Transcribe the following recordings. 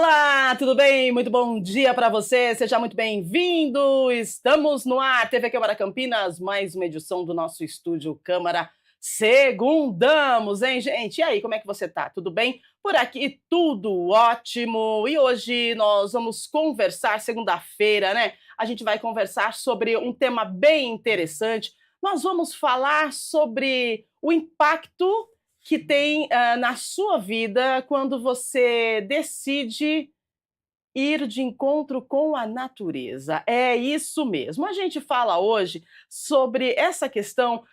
Olá, tudo bem? Muito bom dia para você, seja muito bem-vindo. Estamos no ar, TV Câmara Campinas, mais uma edição do nosso Estúdio Câmara. Segundamos, hein, gente? E aí, como é que você tá? Tudo bem? Por aqui, tudo ótimo. E hoje nós vamos conversar, segunda-feira, né? A gente vai conversar sobre um tema bem interessante. Nós vamos falar sobre o impacto que tem na sua vida quando você decide ir de encontro com a natureza. É isso mesmo. A gente fala hoje sobre essa questão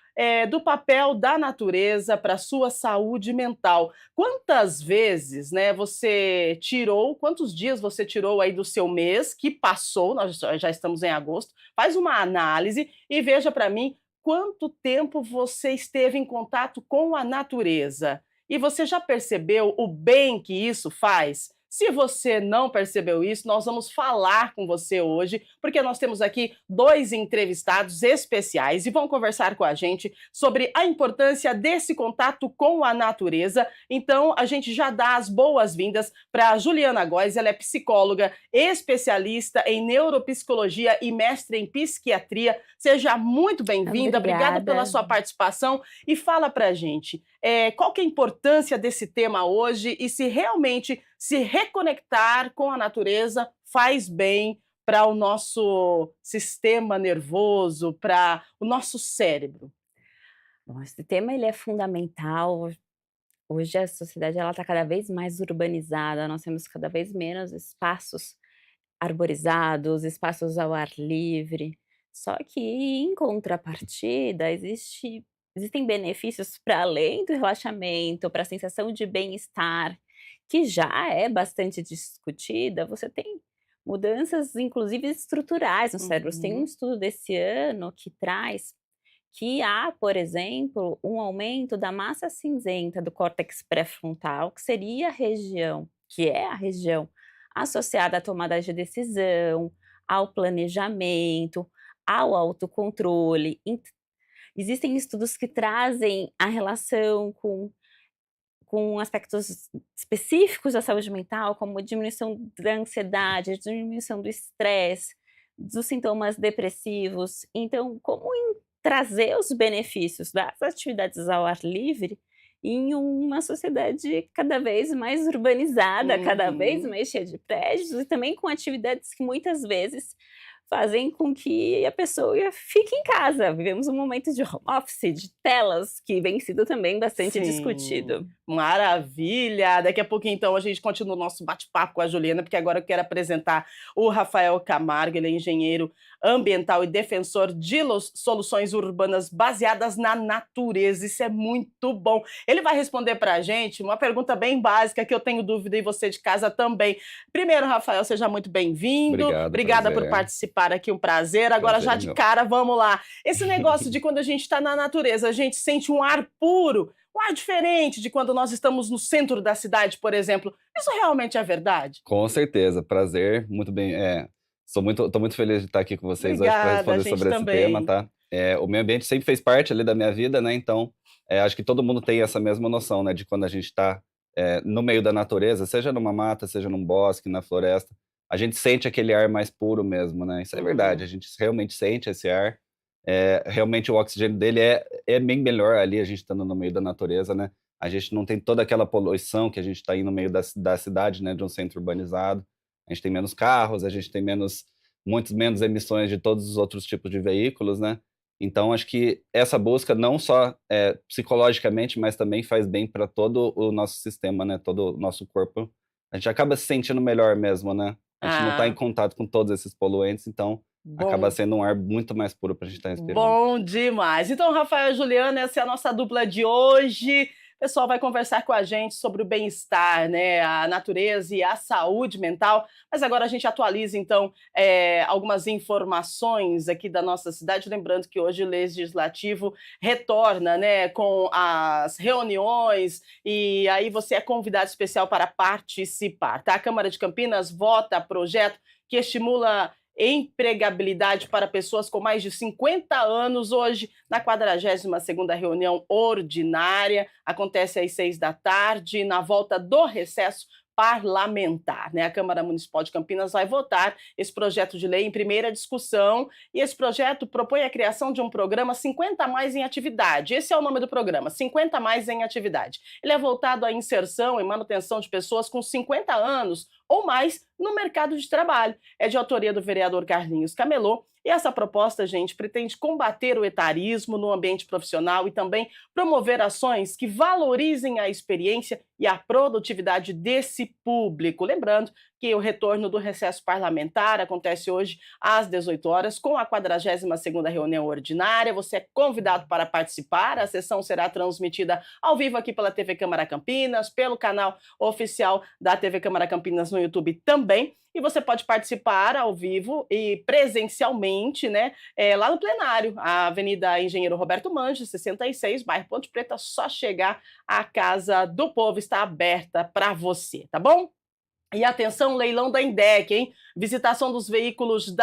do papel da natureza para a sua saúde mental. Quantas vezes, né, quantos dias você tirou aí do seu mês que passou, nós já estamos em agosto, faz uma análise e veja para mim quanto tempo você esteve em contato com a natureza. E você já percebeu o bem que isso faz? Se você não percebeu isso, nós vamos falar com você hoje, porque nós temos aqui dois entrevistados especiais e vão conversar com a gente sobre a importância desse contato com a natureza. Então, a gente já dá as boas-vindas para a Juliana Góes, ela é psicóloga, especialista em neuropsicologia e mestre em psiquiatria. Seja muito bem-vinda, obrigada pela sua participação e fala para a gente qual que é a importância desse tema hoje e se realmente se reconectar com a natureza faz bem para o nosso sistema nervoso, para o nosso cérebro. Bom, esse tema ele é fundamental. Hoje a sociedade ela está cada vez mais urbanizada, nós temos cada vez menos espaços arborizados, espaços ao ar livre. Só que em contrapartida existem benefícios para além do relaxamento, para a sensação de bem-estar, que já é bastante discutida. Você tem mudanças, inclusive estruturais no cérebro. Tem um Uhum. estudo desse ano que traz que há, por exemplo, um aumento da massa cinzenta do córtex pré-frontal, que é a região associada à tomada de decisão, ao planejamento, ao autocontrole. Existem estudos que trazem a relação com aspectos específicos da saúde mental, como diminuição da ansiedade, diminuição do estresse, dos sintomas depressivos. Então, trazer os benefícios das atividades ao ar livre em uma sociedade cada vez mais urbanizada, cada vez Uhum. mais cheia de prédios e também com atividades que muitas vezes fazem com que a pessoa fique em casa. Vivemos um momento de home office, de telas, que vem sido também bastante Sim, discutido. maravilha! Daqui a pouquinho, então, a gente continua o nosso bate-papo com a Juliana, porque agora eu quero apresentar o Rafael Camargo, ele é engenheiro ambiental e defensor de soluções urbanas baseadas na natureza. Isso é muito bom. Ele vai responder para a gente uma pergunta bem básica que eu tenho dúvida e você de casa também. Primeiro, Rafael, seja muito bem-vindo. Obrigado, Obrigada por prazer. participar aqui, um prazer. Agora, Prazer já é de meu. cara, vamos lá. Esse negócio de quando a gente está na natureza, a gente sente um ar puro, um ar diferente de quando nós estamos no centro da cidade, por exemplo. Isso realmente é verdade? Com certeza, prazer, muito bem, tô muito feliz de estar aqui com vocês hoje para Obrigada, a responder gente sobre esse tema, também. tá. O meio ambiente sempre fez parte ali da minha vida, né, então, acho que todo mundo tem essa mesma noção, né, de quando a gente está no meio da natureza, seja numa mata, seja num bosque, na floresta, a gente sente aquele ar mais puro mesmo, né, isso é verdade, a Uhum. gente realmente sente esse ar, realmente o oxigênio dele é bem melhor ali, a gente estando no meio da natureza, né, a gente não tem toda aquela poluição que a gente está aí no meio da cidade, né, de um centro urbanizado. A gente tem menos carros, a gente tem muito menos emissões de todos os outros tipos de veículos, né. Então acho que essa busca não só, psicologicamente, mas também faz bem para todo o nosso sistema, né, todo o nosso corpo. A gente acaba se sentindo melhor mesmo, né. A gente não está em Ah, contato com todos esses poluentes, então acaba bom. sendo um ar muito mais puro para a gente estar respirando. Bom demais. Então, Rafael e Juliana, essa é a nossa dupla de hoje. O pessoal vai conversar com a gente sobre o bem-estar, né, a natureza e a saúde mental. Mas agora a gente atualiza, então, algumas informações aqui da nossa cidade. Lembrando que hoje o Legislativo retorna, né, com as reuniões e aí você é convidado especial para participar, tá? A Câmara de Campinas vota projeto que estimula empregabilidade para pessoas com mais de 50 anos hoje na 42ª reunião ordinária, acontece às 6 da tarde, na volta do recesso parlamentar, né? A Câmara Municipal de Campinas vai votar esse projeto de lei em primeira discussão e esse projeto propõe a criação de um programa 50 a mais em atividade. Esse é o nome do programa, 50 a mais em atividade. Ele é voltado à inserção e manutenção de pessoas com 50 anos ou mais no mercado de trabalho. É de autoria do vereador Carlinhos Camelô. E essa proposta, gente, pretende combater o etarismo no ambiente profissional e também promover ações que valorizem a experiência e a produtividade desse público. Lembrando que o retorno do recesso parlamentar acontece hoje às 18 horas com a 42ª reunião ordinária. Você é convidado para participar. A sessão será transmitida ao vivo aqui pela TV Câmara Campinas, pelo canal oficial da TV Câmara Campinas no YouTube também. E você pode participar ao vivo e presencialmente, né, lá no plenário, a Avenida Engenheiro Roberto Manges, 66, bairro Ponte Preta, só chegar, a Casa do Povo está aberta para você, tá bom? E atenção, leilão da INDEC, hein? Visitação dos veículos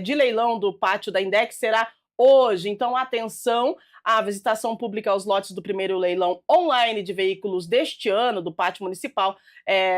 de leilão do pátio da INDEC será hoje, então atenção, a visitação pública aos lotes do primeiro leilão online de veículos deste ano do Pátio Municipal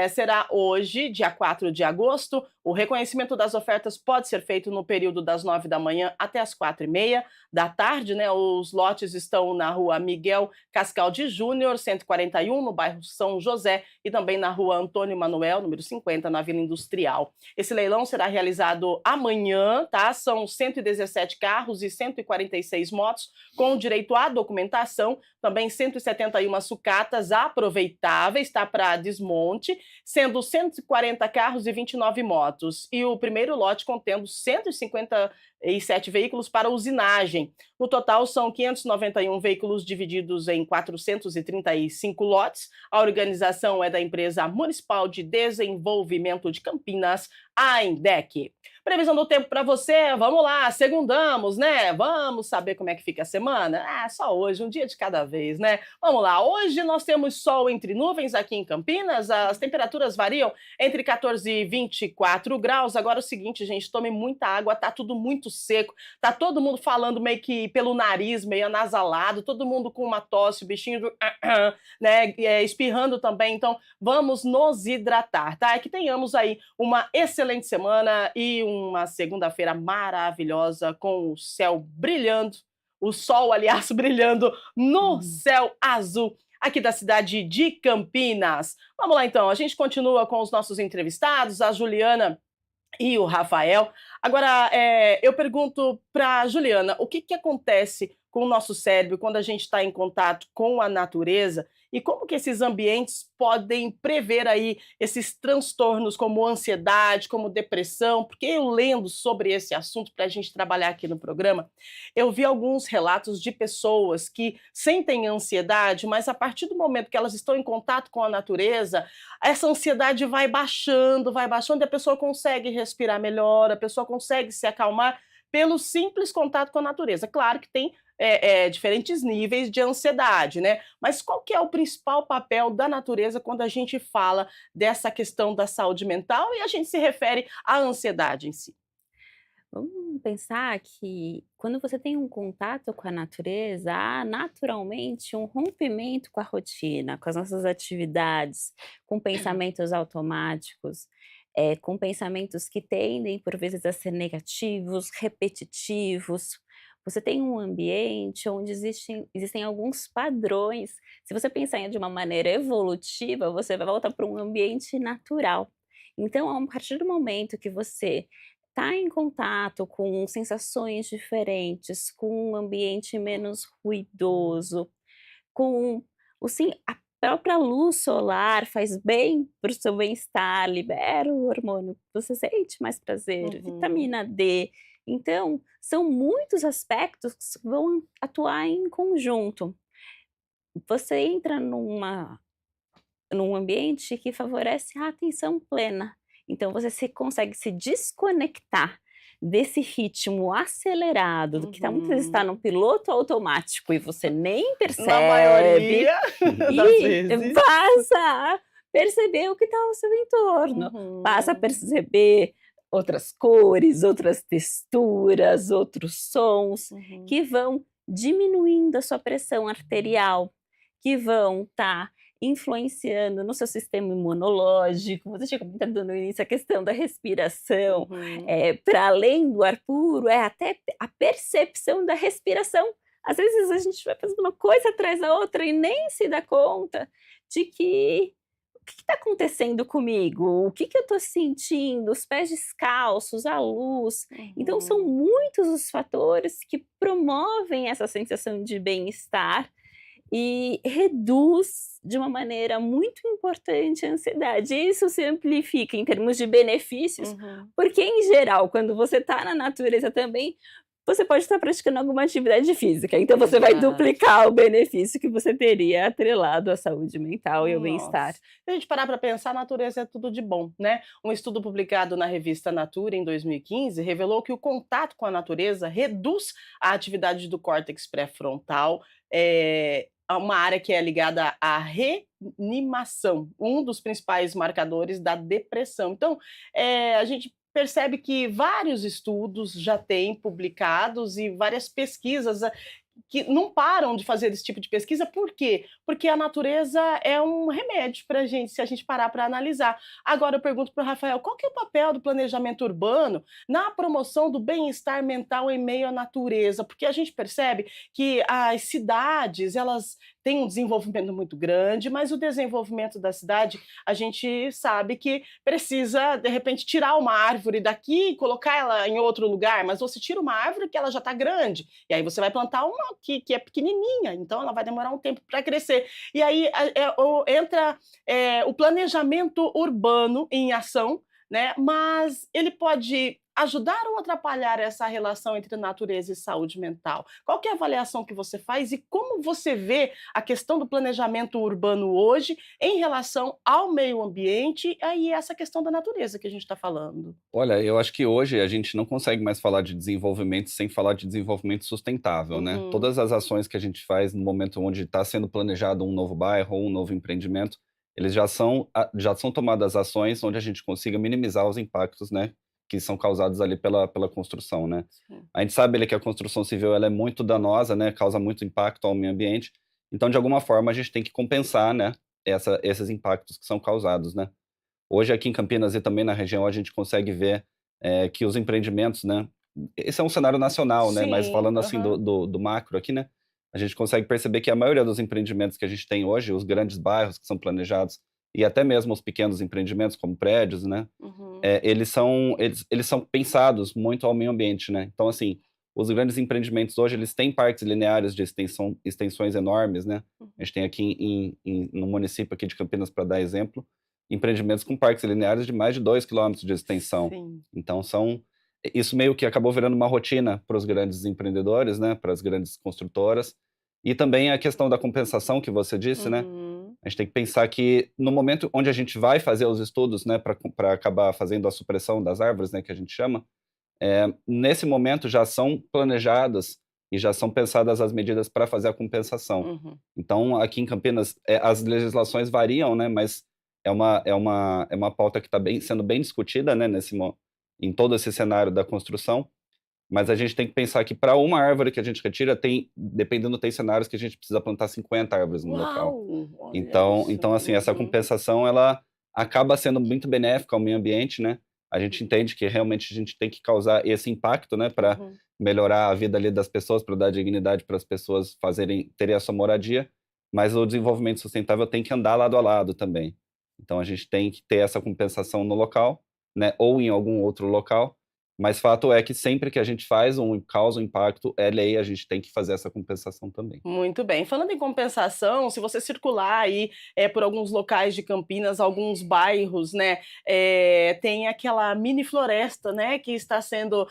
será hoje, dia 4 de agosto. O reconhecimento das ofertas pode ser feito no período das 9 da manhã até as 4h30 da tarde, né? Os lotes estão na rua Miguel Cascaldi Júnior, 141, no bairro São José, e também na rua Antônio Manuel, número 50, na Vila Industrial. Esse leilão será realizado amanhã, tá? São 117 carros e 146 motos, com direito à documentação, também 171 sucatas aproveitáveis, tá, para desmonte, sendo 140 carros e 29 motos. E o primeiro lote contendo 157 veículos para usinagem. No total, são 591 veículos divididos em 435 lotes. A organização é da Empresa Municipal de Desenvolvimento de Campinas, a INDEC. Previsão do tempo para você, vamos lá, segundamos, né? Vamos saber como é que fica a semana? Só hoje, um dia de cada vez, né? Vamos lá, hoje nós temos sol entre nuvens aqui em Campinas, as temperaturas variam entre 14 e 24 graus. Agora é o seguinte, gente, tome muita água, tá tudo muito seco, tá todo mundo falando meio que pelo nariz, meio anasalado, todo mundo com uma tosse, o bichinho do né, espirrando também, então vamos nos hidratar, tá? Que tenhamos aí uma excelente semana e uma segunda-feira maravilhosa com o céu brilhando, o sol, aliás, brilhando no céu azul aqui da cidade de Campinas. Vamos lá então, a gente continua com os nossos entrevistados, a Juliana e o Rafael. Agora, eu pergunto para a Juliana, o que acontece com o nosso cérebro quando a gente está em contato com a natureza e como que esses ambientes podem prever aí esses transtornos como ansiedade, como depressão, porque eu lendo sobre esse assunto para a gente trabalhar aqui no programa, eu vi alguns relatos de pessoas que sentem ansiedade, mas a partir do momento que elas estão em contato com a natureza, essa ansiedade vai baixando e a pessoa consegue respirar melhor, a pessoa consegue se acalmar pelo simples contato com a natureza. Claro que tem diferentes níveis de ansiedade, né? Mas qual que é o principal papel da natureza quando a gente fala dessa questão da saúde mental e a gente se refere à ansiedade em si? Vamos pensar que quando você tem um contato com a natureza, há naturalmente um rompimento com a rotina, com as nossas atividades, com pensamentos automáticos, com pensamentos que tendem, por vezes, a ser negativos, repetitivos. Você tem um ambiente onde existem alguns padrões. Se você pensar de uma maneira evolutiva, você vai voltar para um ambiente natural. Então, a partir do momento que você está em contato com sensações diferentes, com um ambiente menos ruidoso, a própria luz solar faz bem para o seu bem-estar, libera o hormônio, você sente mais prazer, vitamina D. Então, são muitos aspectos que vão atuar em conjunto. Você entra num ambiente que favorece a atenção plena. Então, você consegue se desconectar desse ritmo acelerado, do que muitas vezes está no piloto automático e você nem percebe. Na maioria das vezes. Passa a perceber o que está ao seu entorno. Passa a perceber outras cores, outras texturas, outros sons, que vão diminuindo a sua pressão arterial, que vão estar influenciando no seu sistema imunológico. Você tinha comentado no início a questão da respiração. Uhum. Para além do ar puro, é até a percepção da respiração. Às vezes a gente vai fazendo uma coisa atrás da outra e nem se dá conta de que o que está acontecendo comigo? O que eu estou sentindo? Os pés descalços, a luz. Então, são Uhum. muitos os fatores que promovem essa sensação de bem-estar e reduz de uma maneira muito importante a ansiedade. Isso se amplifica em termos de benefícios, Uhum. porque, em geral, quando você está na natureza também, você pode estar praticando alguma atividade física, então você vai Exato. duplicar o benefício que você teria atrelado à saúde mental e ao bem-estar. Nossa. Se a gente parar para pensar, a natureza é tudo de bom, né? Um estudo publicado na revista Nature em 2015 revelou que o contato com a natureza reduz a atividade do córtex pré-frontal, uma área que é ligada à reanimação, um dos principais marcadores da depressão. Então, a gente percebe que vários estudos já têm publicados e várias pesquisas que não param de fazer esse tipo de pesquisa. Por quê? Porque a natureza é um remédio para a gente, se a gente parar para analisar. Agora eu pergunto para o Rafael, qual que é o papel do planejamento urbano na promoção do bem-estar mental em meio à natureza? Porque a gente percebe que as cidades, elas têm um desenvolvimento muito grande, mas o desenvolvimento da cidade, a gente sabe que precisa, de repente, tirar uma árvore daqui e colocar ela em outro lugar, mas você tira uma árvore que ela já está grande, e aí você vai plantar uma que é pequenininha, então ela vai demorar um tempo para crescer. E aí entra o planejamento urbano em ação, né? Mas ele pode ajudar ou atrapalhar essa relação entre natureza e saúde mental? Qual que é a avaliação que você faz e como você vê a questão do planejamento urbano hoje em relação ao meio ambiente e essa questão da natureza que a gente está falando? Olha, eu acho que hoje a gente não consegue mais falar de desenvolvimento sem falar de desenvolvimento sustentável, né? Uhum. Todas as ações que a gente faz no momento onde está sendo planejado um novo bairro ou um novo empreendimento, eles já são tomadas ações onde a gente consiga minimizar os impactos, né, que são causados ali pela construção, né? Sim. A gente sabe ali que a construção civil ela é muito danosa, né, causa muito impacto ao meio ambiente, então de alguma forma a gente tem que compensar, né, esses impactos que são causados, né? Hoje aqui em Campinas e também na região a gente consegue ver que os empreendimentos, né, esse é um cenário nacional, né, mas Sim, falando assim aham. do macro aqui, né, a gente consegue perceber que a maioria dos empreendimentos que a gente tem hoje, os grandes bairros que são planejados e até mesmo os pequenos empreendimentos como prédios, né, Uhum. eles são pensados muito ao meio ambiente, né. Então assim, os grandes empreendimentos hoje eles têm parques lineares de extensões enormes, né. A gente tem aqui no município aqui de Campinas, para dar exemplo, empreendimentos com parques lineares de mais de 2 quilômetros de extensão. Sim. Então isso meio que acabou virando uma rotina para os grandes empreendedores, né, para as grandes construtoras. E também a questão da compensação que você disse, né, Uhum. a gente tem que pensar que no momento onde a gente vai fazer os estudos, né, para acabar fazendo a supressão das árvores, né, que a gente chama, nesse momento já são planejadas e já são pensadas as medidas para fazer a compensação. Uhum. Então, aqui em Campinas, as legislações variam, né, mas é uma pauta que está sendo bem discutida, né, em todo esse cenário da construção, mas a gente tem que pensar que para uma árvore que a gente retira, tem cenários que a gente precisa plantar 50 árvores no local. Uau! Olha Então isso. assim, essa Uhum. compensação, ela acaba sendo muito benéfica ao meio ambiente, né. A gente entende que realmente a gente tem que causar esse impacto, né, para Uhum. melhorar a vida ali das pessoas, para dar dignidade para as pessoas terem a sua moradia, mas o desenvolvimento sustentável tem que andar lado a lado também. Então a gente tem que ter essa compensação no local, né, ou em algum outro local, mas fato é que sempre que a gente causa um impacto, é lei, a gente tem que fazer essa compensação também. Muito bem. Falando em compensação, se você circular aí por alguns locais de Campinas, alguns bairros, né, tem aquela mini floresta, né, que está sendo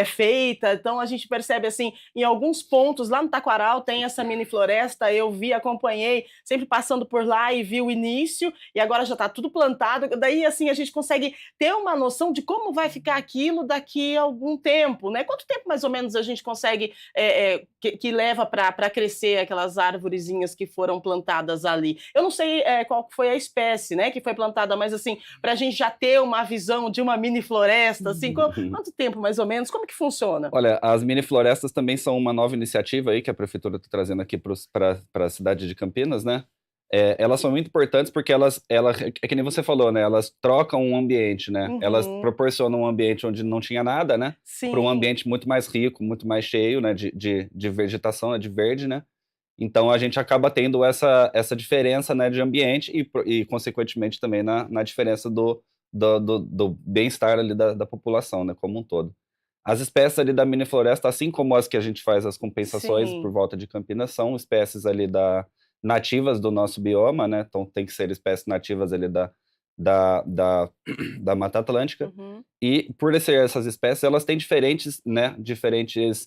feita. Então a gente percebe assim, em alguns pontos, lá no Taquaral tem essa mini floresta. Eu vi, acompanhei, sempre passando por lá e vi o início. E agora já está tudo plantado. Daí assim a gente consegue ter uma noção de como vai ficar aquilo daqui a algum tempo, né? Quanto tempo mais ou menos a gente consegue que leva para crescer aquelas árvorezinhas que foram plantadas ali? Eu não sei qual foi a espécie, né, que foi plantada, mas assim, para a gente já ter uma visão de uma mini floresta, assim, quanto tempo mais ou menos? Como que funciona? Olha, as mini florestas também são uma nova iniciativa aí que a prefeitura está trazendo aqui para a cidade de Campinas, né. elas são muito importantes porque é que nem você falou, né? Elas trocam um ambiente, né? Elas Uhum. proporcionam um ambiente onde não tinha nada, né? Para um Sim. ambiente muito mais rico, muito mais cheio, né? De vegetação, né? De verde, né? Então a gente acaba tendo essa diferença, né? De ambiente e consequentemente também na diferença do bem-estar ali da população, né? Como um todo. As espécies ali da mini floresta, assim como as que a gente faz as compensações por Sim. volta de Campinas, são espécies ali nativas do nosso bioma, né? Então tem que ser espécies nativas ali da, da, da Mata Atlântica. Uhum. E por ser essas espécies, elas têm diferentes, né? Diferentes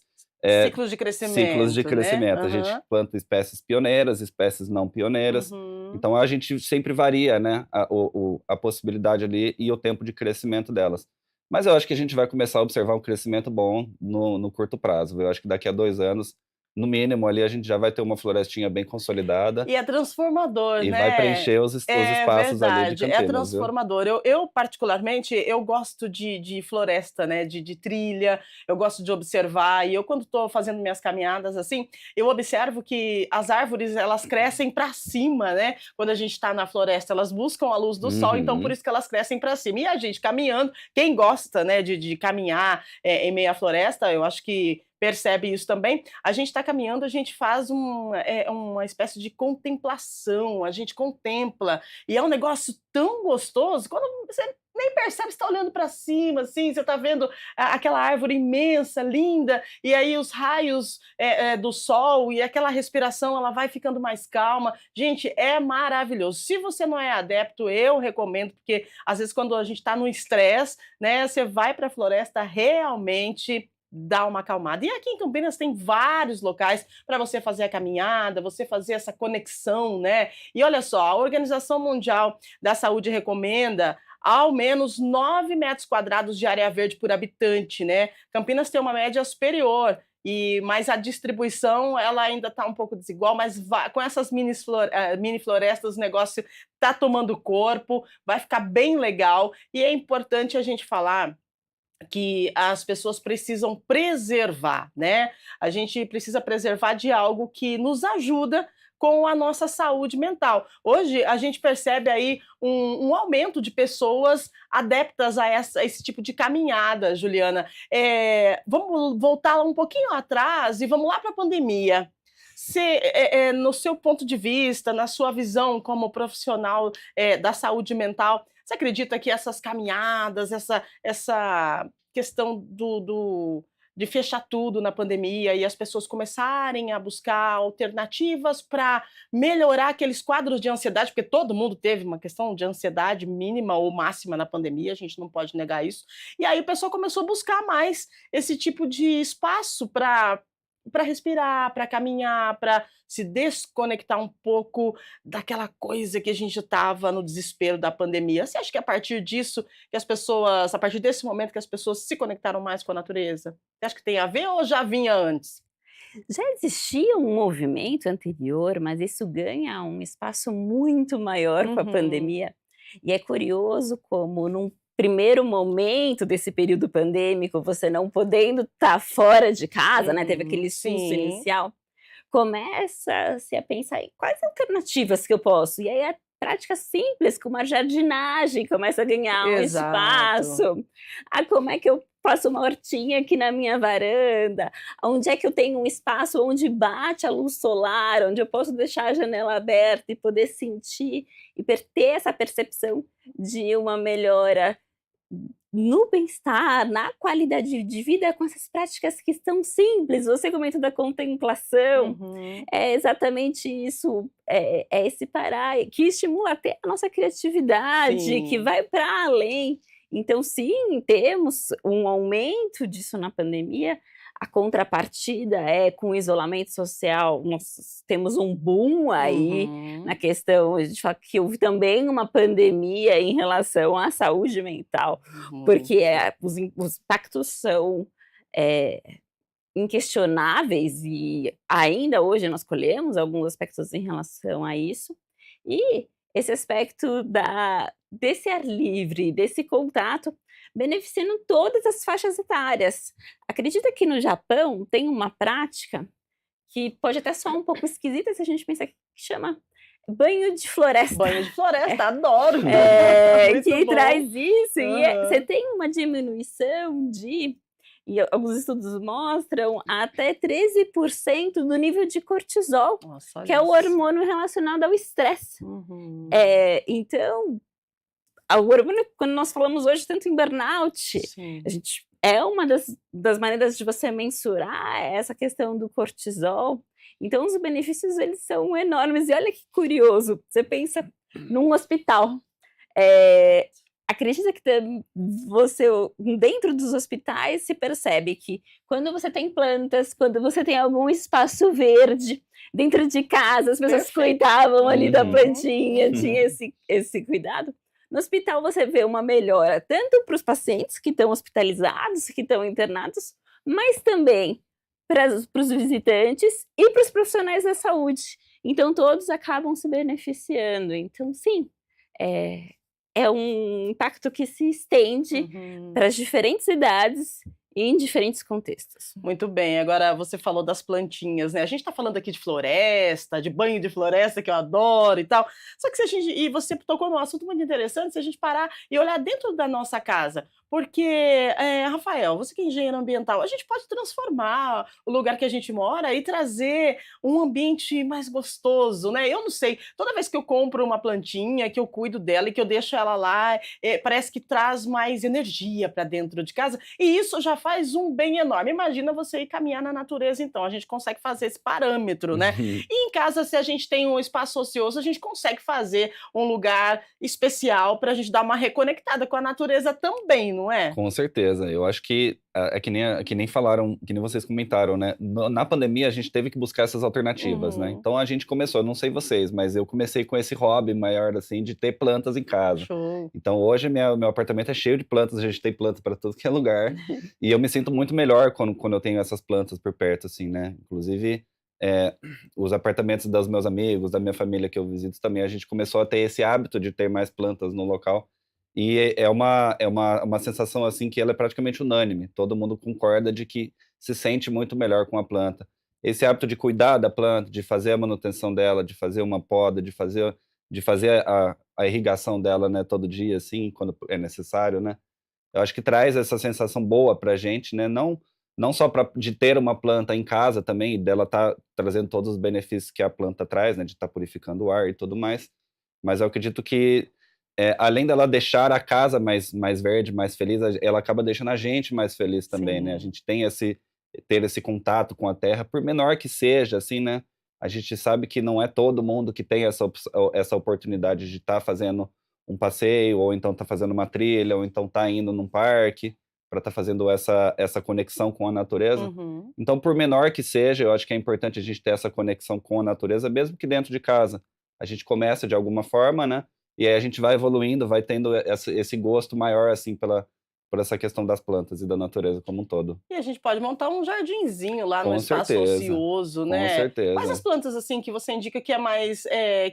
Ciclos de ciclos de crescimento, né? crescimento. A gente Aham. planta espécies pioneiras, espécies não pioneiras. Uhum. Então a gente sempre varia, né? A possibilidade ali e o tempo de crescimento delas. Mas eu acho que a gente vai começar a observar um crescimento bom no curto prazo. Eu acho que daqui a 2 anos, no mínimo, ali a gente já vai ter uma florestinha bem consolidada E é transformador, e vai né? preencher os É espaços ali de verdade, é Campinas, viu? transformador. Eu particularmente, eu gosto de floresta, né? De trilha, eu gosto de observar. E eu, quando estou fazendo minhas caminhadas assim, eu observo que as árvores elas crescem para cima, né? Quando a gente está na floresta, elas buscam a luz do sol, então por Uhum. isso que elas crescem para cima. E a gente caminhando, quem gosta, né, de caminhar em meio à floresta, eu acho que percebe isso também. A gente está caminhando, a gente faz uma espécie de contemplação, a gente contempla, e é um negócio tão gostoso, quando você nem percebe, você está olhando para cima, assim, você está vendo aquela árvore imensa, linda, e aí os raios do sol e aquela respiração, ela vai ficando mais calma. Gente, é maravilhoso. Se você não é adepto, eu recomendo, porque às vezes quando a gente está no estresse, né, você vai para a floresta, realmente dá uma acalmada. E aqui em Campinas tem vários locais para você fazer a caminhada, você fazer essa conexão, né? E olha só, a Organização Mundial da Saúde recomenda ao menos 9 metros quadrados de área verde por habitante, né? Campinas tem uma média superior, mas a distribuição ela ainda está um pouco desigual, mas com essas mini florestas o negócio está tomando corpo, vai ficar bem legal, e é importante a gente falar que as pessoas precisam preservar, né? A gente precisa preservar de algo que nos ajuda com a nossa saúde mental. Hoje a gente percebe aí um aumento de pessoas adeptas a esse tipo de caminhada, Juliana. Vamos voltar um pouquinho atrás e vamos lá para a pandemia. No seu ponto de vista, na sua visão como profissional da saúde mental, você acredita que essas caminhadas, essa questão de fechar tudo na pandemia e as pessoas começarem a buscar alternativas para melhorar aqueles quadros de ansiedade, porque todo mundo teve uma questão de ansiedade mínima ou máxima na pandemia, a gente não pode negar isso. E aí o pessoal começou a buscar mais esse tipo de espaço para respirar, para caminhar, para se desconectar um pouco daquela coisa que a gente estava no desespero da pandemia. Você acha que a partir disso que as pessoas, a partir desse momento que as pessoas se conectaram mais com a natureza? Você acha que tem a ver ou já vinha antes? Já existia um movimento anterior, mas isso ganha um espaço muito maior com a Uhum. pandemia. E é curioso como, num primeiro momento desse período pandêmico, você não podendo estar fora de casa, né, teve Uhum. aquele susto Sim, inicial, começa-se a pensar em quais alternativas que eu posso. E aí a prática simples, como a jardinagem, começa a ganhar um exato. espaço. Ah, como é que eu faço uma hortinha aqui na minha varanda? Onde é que eu tenho um espaço onde bate a luz solar, onde eu posso deixar a janela aberta e poder sentir e ter essa percepção de uma melhora no bem-estar, na qualidade de vida com essas práticas que são simples. Você comentou da contemplação, Uhum. é exatamente isso, é esse parar que estimula até a nossa criatividade, que Sim. vai para além. Então sim, temos um aumento disso na pandemia, a contrapartida é com o isolamento social, nós temos um boom aí na Uhum. questão, a gente fala que houve também uma pandemia em relação à saúde mental, Uhum. porque os impactos são, eh, inquestionáveis e ainda hoje nós colhemos alguns aspectos em relação a isso. E esse aspecto desse ar livre, desse contato, beneficiando todas as faixas etárias. Acredita que no Japão tem uma prática que pode até soar um pouco esquisita se a gente pensar que chama banho de floresta. Banho de floresta, adoro. Muito Que bom. traz isso. E Aham. você tem uma diminuição e alguns estudos mostram até 13% do nível de cortisol, Nossa, que é olha o isso. hormônio relacionado ao estresse. Uhum. Então, o hormônio, quando nós falamos hoje tanto em burnout, Sim. a gente é uma das maneiras de você mensurar essa questão do cortisol. Então, os benefícios, eles são enormes. E olha que curioso, você pensa num hospital. Acredita que você, dentro dos hospitais, se percebe que quando você tem plantas, quando você tem algum espaço verde dentro de casa, as pessoas Perfeito. cuidavam ali da Uhum. plantinha, Uhum. tinha esse cuidado. No hospital você vê uma melhora tanto para os pacientes que estão hospitalizados, que estão internados, mas também para os visitantes e para os profissionais da saúde. Então todos acabam se beneficiando. Então sim, é um impacto que se estende Uhum. para as diferentes idades e em diferentes contextos. Muito bem, agora você falou das plantinhas, né? A gente está falando aqui de floresta, de banho de floresta, que eu adoro e tal. Só que se a gente, e você tocou num assunto muito interessante, se a gente parar e olhar dentro da nossa casa, porque, Rafael, você que é engenheiro ambiental, a gente pode transformar o lugar que a gente mora e trazer um ambiente mais gostoso, né? Eu não sei, toda vez que eu compro uma plantinha, que eu cuido dela e que eu deixo ela lá, parece que traz mais energia para dentro de casa, e isso já faz um bem enorme. Imagina você ir caminhar na natureza, então. A gente consegue fazer esse parâmetro, né? E em casa, se a gente tem um espaço ocioso, a gente consegue fazer um lugar especial para a gente dar uma reconectada com a natureza também, não é? Com certeza. Eu acho que é que nem falaram, que nem vocês comentaram, né? Na pandemia, a gente teve que buscar essas alternativas, né? Uhum. Então a gente começou, não sei vocês, mas eu comecei com esse hobby maior, assim, de ter plantas em casa. Show. Então hoje meu apartamento é cheio de plantas, a gente tem planta para tudo que é lugar. E eu me sinto muito melhor quando eu tenho essas plantas por perto, assim, né? Inclusive, os apartamentos dos meus amigos, da minha família que eu visito também, a gente começou a ter esse hábito de ter mais plantas no local. E é uma sensação, assim, que ela é praticamente unânime. Todo mundo concorda de que se sente muito melhor com a planta. Esse hábito de cuidar da planta, de fazer a manutenção dela, de fazer uma poda, de fazer a irrigação dela, né, todo dia, assim, quando é necessário, né? Eu acho que traz essa sensação boa pra gente, né, não só de ter uma planta em casa também, dela tá trazendo todos os benefícios que a planta traz, né, de estar purificando o ar e tudo mais, mas eu acredito que, além dela deixar a casa mais verde, mais feliz, ela acaba deixando a gente mais feliz também, né, a Sim. gente ter esse contato com a terra, por menor que seja, assim, né, a gente sabe que não é todo mundo que tem essa oportunidade de estar fazendo um passeio, ou então tá fazendo uma trilha, ou então tá indo num parque, para estar fazendo essa conexão com a natureza. Uhum. Então, por menor que seja, eu acho que é importante a gente ter essa conexão com a natureza, mesmo que dentro de casa. A gente começa de alguma forma, né, e aí a gente vai evoluindo, vai tendo esse gosto maior, assim, por essa questão das plantas e da natureza como um todo. E a gente pode montar um jardinzinho lá no Com espaço certeza, ocioso, com né? Quais as certeza. plantas assim que você indica que é mais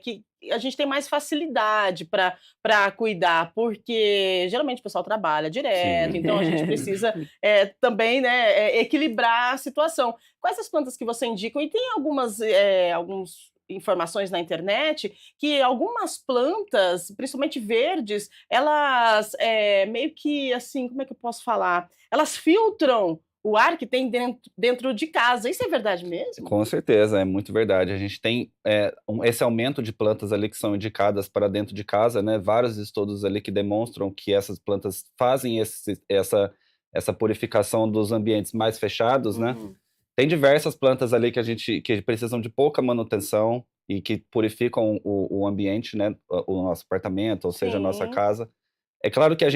que a gente tem mais facilidade para cuidar? Porque geralmente o pessoal trabalha direto, Sim. então a gente precisa também, né, equilibrar a situação. Quais as plantas que você indica? E tem alguns informações na internet que algumas plantas, principalmente verdes, elas meio que assim, como é que eu posso falar? Elas filtram o ar que tem dentro de casa. Isso é verdade mesmo? Com certeza, é muito verdade. A gente tem esse aumento de plantas ali que são indicadas para dentro de casa, né? Vários estudos ali que demonstram que essas plantas fazem essa purificação dos ambientes mais fechados, né? Uhum. Tem diversas plantas ali que precisam de pouca manutenção e que purificam o ambiente, né? O nosso apartamento, ou seja, a nossa Sim. casa. É claro que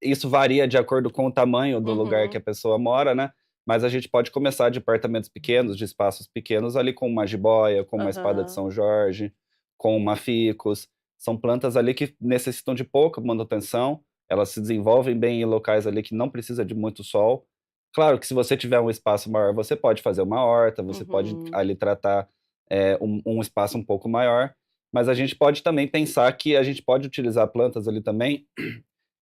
isso varia de acordo com o tamanho do lugar que a Uhum. pessoa mora, né? Mas a gente pode começar de apartamentos pequenos, de espaços pequenos, ali com uma jiboia, com uma espada de Aham. São Jorge, com uma ficus. São plantas ali que necessitam de pouca manutenção, elas se desenvolvem bem em locais ali que não precisa de muito sol. Claro que se você tiver um espaço maior, você pode fazer uma horta, você pode Uhum. ali tratar um espaço um pouco maior, mas a gente pode também pensar que a gente pode utilizar plantas ali também